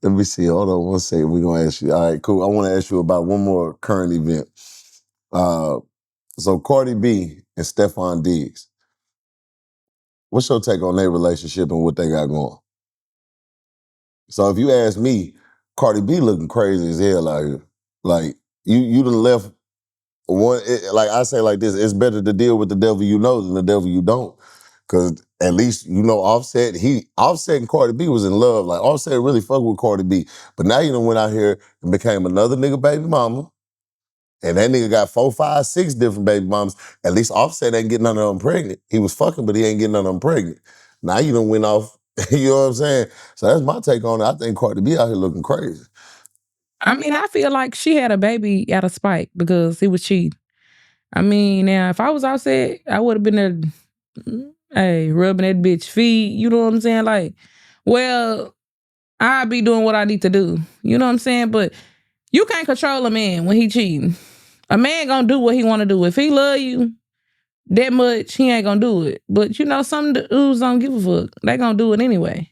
let me see. Hold on one second. We're gonna ask you. All right, cool. I want to ask you about one more current event. Uh, so Cardi B and Stephon Diggs. What's your take on their relationship and what they got going? So if you ask me, Cardi B looking crazy as hell out here. Like you done left like I say like this, it's better to deal with the devil you know than the devil you don't. Cause at least you know Offset and Cardi B was in love. Like Offset really fucked with Cardi B. But now you done went out here and became another nigga baby mama. And that nigga got 4, 5, 6 different baby mamas. At least Offset ain't getting none of them pregnant. He was fucking, but he ain't getting none of them pregnant. Now you done went off, you know what I'm saying? So that's my take on it. I think Cardi B out here looking crazy. I mean, I feel like she had a baby out of spite because he was cheating. I mean, now if I was outside, I would have been there, hey, rubbing that bitch feet. You know what I'm saying? Like, well, I'd be doing what I need to do. You know what I'm saying? But you can't control a man when he cheating. A man gonna do what he want to do. If he love you that much, he ain't gonna do it. But you know, some dudes don't give a fuck. They gonna do it anyway.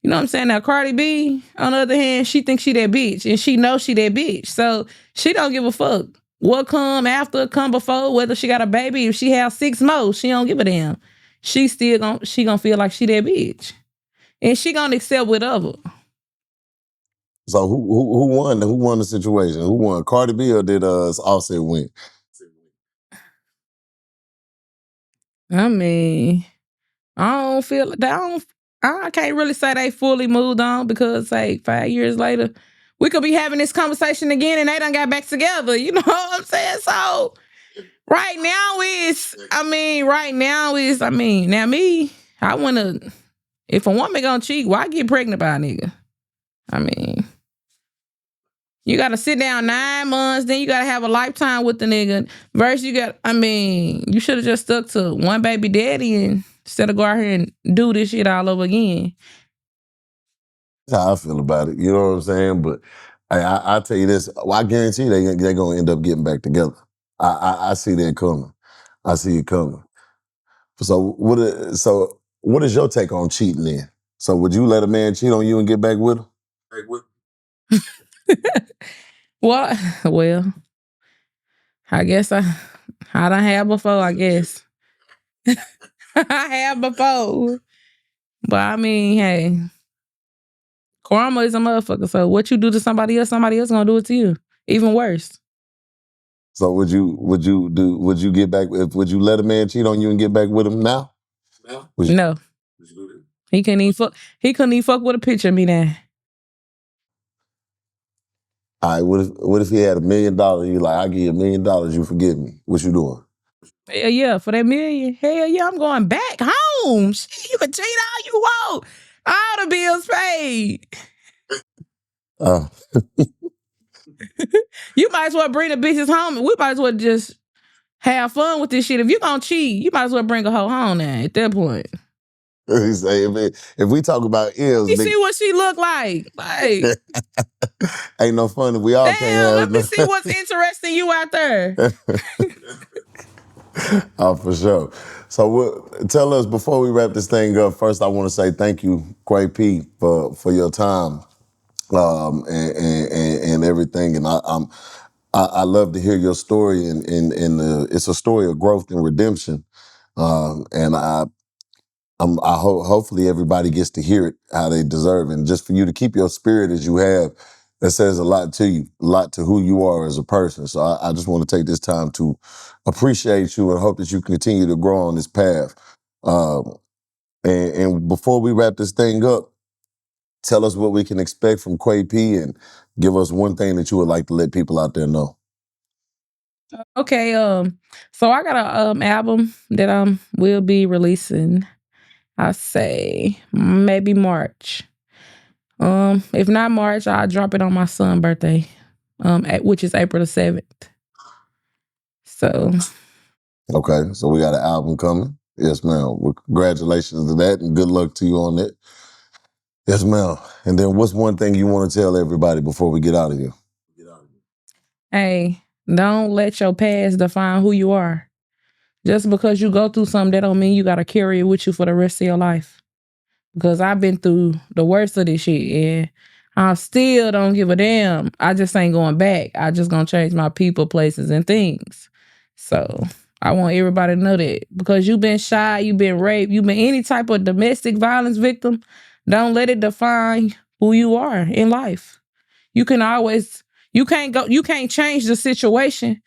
You know what I'm saying? Now, Cardi B, on the other hand, she thinks she that bitch, and she knows she that bitch. So she don't give a fuck. What come after, come before, whether she got a baby, if she has 6 more, she don't give a damn. She gonna feel like she that bitch. And she gonna accept whatever. So who won? Who won the situation? Who won? Cardi B or did Offset win? I mean, I don't feel that. I can't really say they fully moved on because, say, 5 years later, we could be having this conversation again and they done got back together. You know what I'm saying? So right now me, I wanna, if a woman gonna cheat, why get pregnant by a nigga? I mean, you gotta sit down 9 months, then you gotta have a lifetime with the nigga. Versus you should have just stuck to one baby daddy and instead of go out here and do this shit all over again. That's how I feel about it. You know what I'm saying? But I tell you this, well, I guarantee they're gonna end up getting back together. I see that coming. I see it coming. So what is your take on cheating then? So would you let a man cheat on you and get back with him? What? Well, I guess I done have before, I guess. I have before. But I mean, hey, karma is a motherfucker. So what you do to somebody else gonna do it to you. Even worse. So would you get back would you let a man cheat on you and get back with him now? No. He couldn't even fuck with a picture of me now. All right, what if he had $1 million? You like, I give you $1 million, you forgive me. What you doing? Hell yeah, for that million. Hell yeah, I'm going back home. Shit, you can cheat all you want. All the bills paid. Uh, You might as well bring the bitches home and we might as well just have fun with this shit. If you gonna cheat, you might as well bring a hoe home now at that point. he say, if we talk about ills, Let me see what she look like. Like, ain't no fun if we all can't damn, have let me no. see what's interesting you out there. Oh, for sure. So tell us, before we wrap this thing up, first I want to say thank you, Quay P, for your time and everything. And I love to hear your story, and it's a story of growth and redemption. And I hope hopefully everybody gets to hear it how they deserve it. And just for you to keep your spirit as you have, that says a lot to you, a lot to who you are as a person. So I just want to take this time to appreciate you and hope that you continue to grow on this path. Um, and before we wrap this thing up, tell us what we can expect from Quay P and give us one thing that you would like to let people out there know. Okay, so I got a album that will be releasing. I say maybe March. If not March, I'll drop it on my son's birthday, which is April the 7th. So Okay, so we got an album coming. Yes, ma'am. Well, congratulations to that and good luck to you on it. Yes, ma'am. And then what's one thing you want to tell everybody before we get out of here? hey, don't let your past define who you are. Just because you go through something, that don't mean you gotta carry it with you for the rest of your life. Because I've been through the worst of this shit and I still don't give a damn. I just ain't going back. I just gonna change my people, places, and things. So I want everybody to know that because you've been shy, you've been raped, you've been any type of domestic violence victim, don't let it define who you are in life. You can always, you can't change the situation,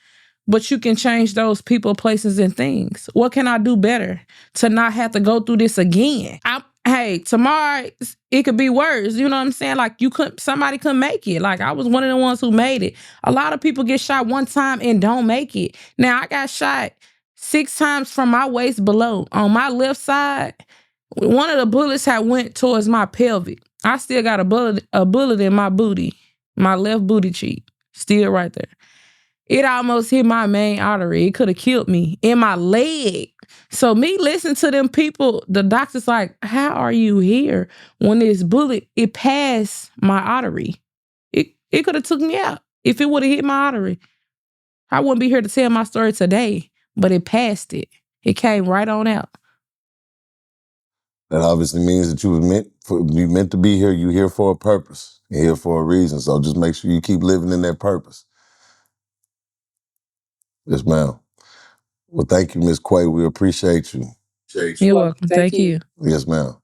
but you can change those people, places, and things. What can I do better to not have to go through this again? Hey, tomorrow it could be worse. You know what I'm saying? Like somebody couldn't make it. Like I was one of the ones who made it. A lot of people get shot one time and don't make it. Now I got shot 6 times from my waist below. On my left side, one of the bullets had went towards my pelvic. I still got a bullet in my booty, my left booty cheek, still right there. It almost hit my main artery. It could have killed me in my leg. So me listening to them people, the doctor's like, how are you here? When this bullet, it passed my artery. It could have took me out. If it would have hit my artery, I wouldn't be here to tell my story today, but it passed it. It came right on out. That obviously means that you meant to be here. You're here for a purpose. You're here for a reason. So just make sure you keep living in that purpose. Yes, ma'am. Well, thank you, Miss Quay. We appreciate you. You're welcome. Thank you. Yes, ma'am.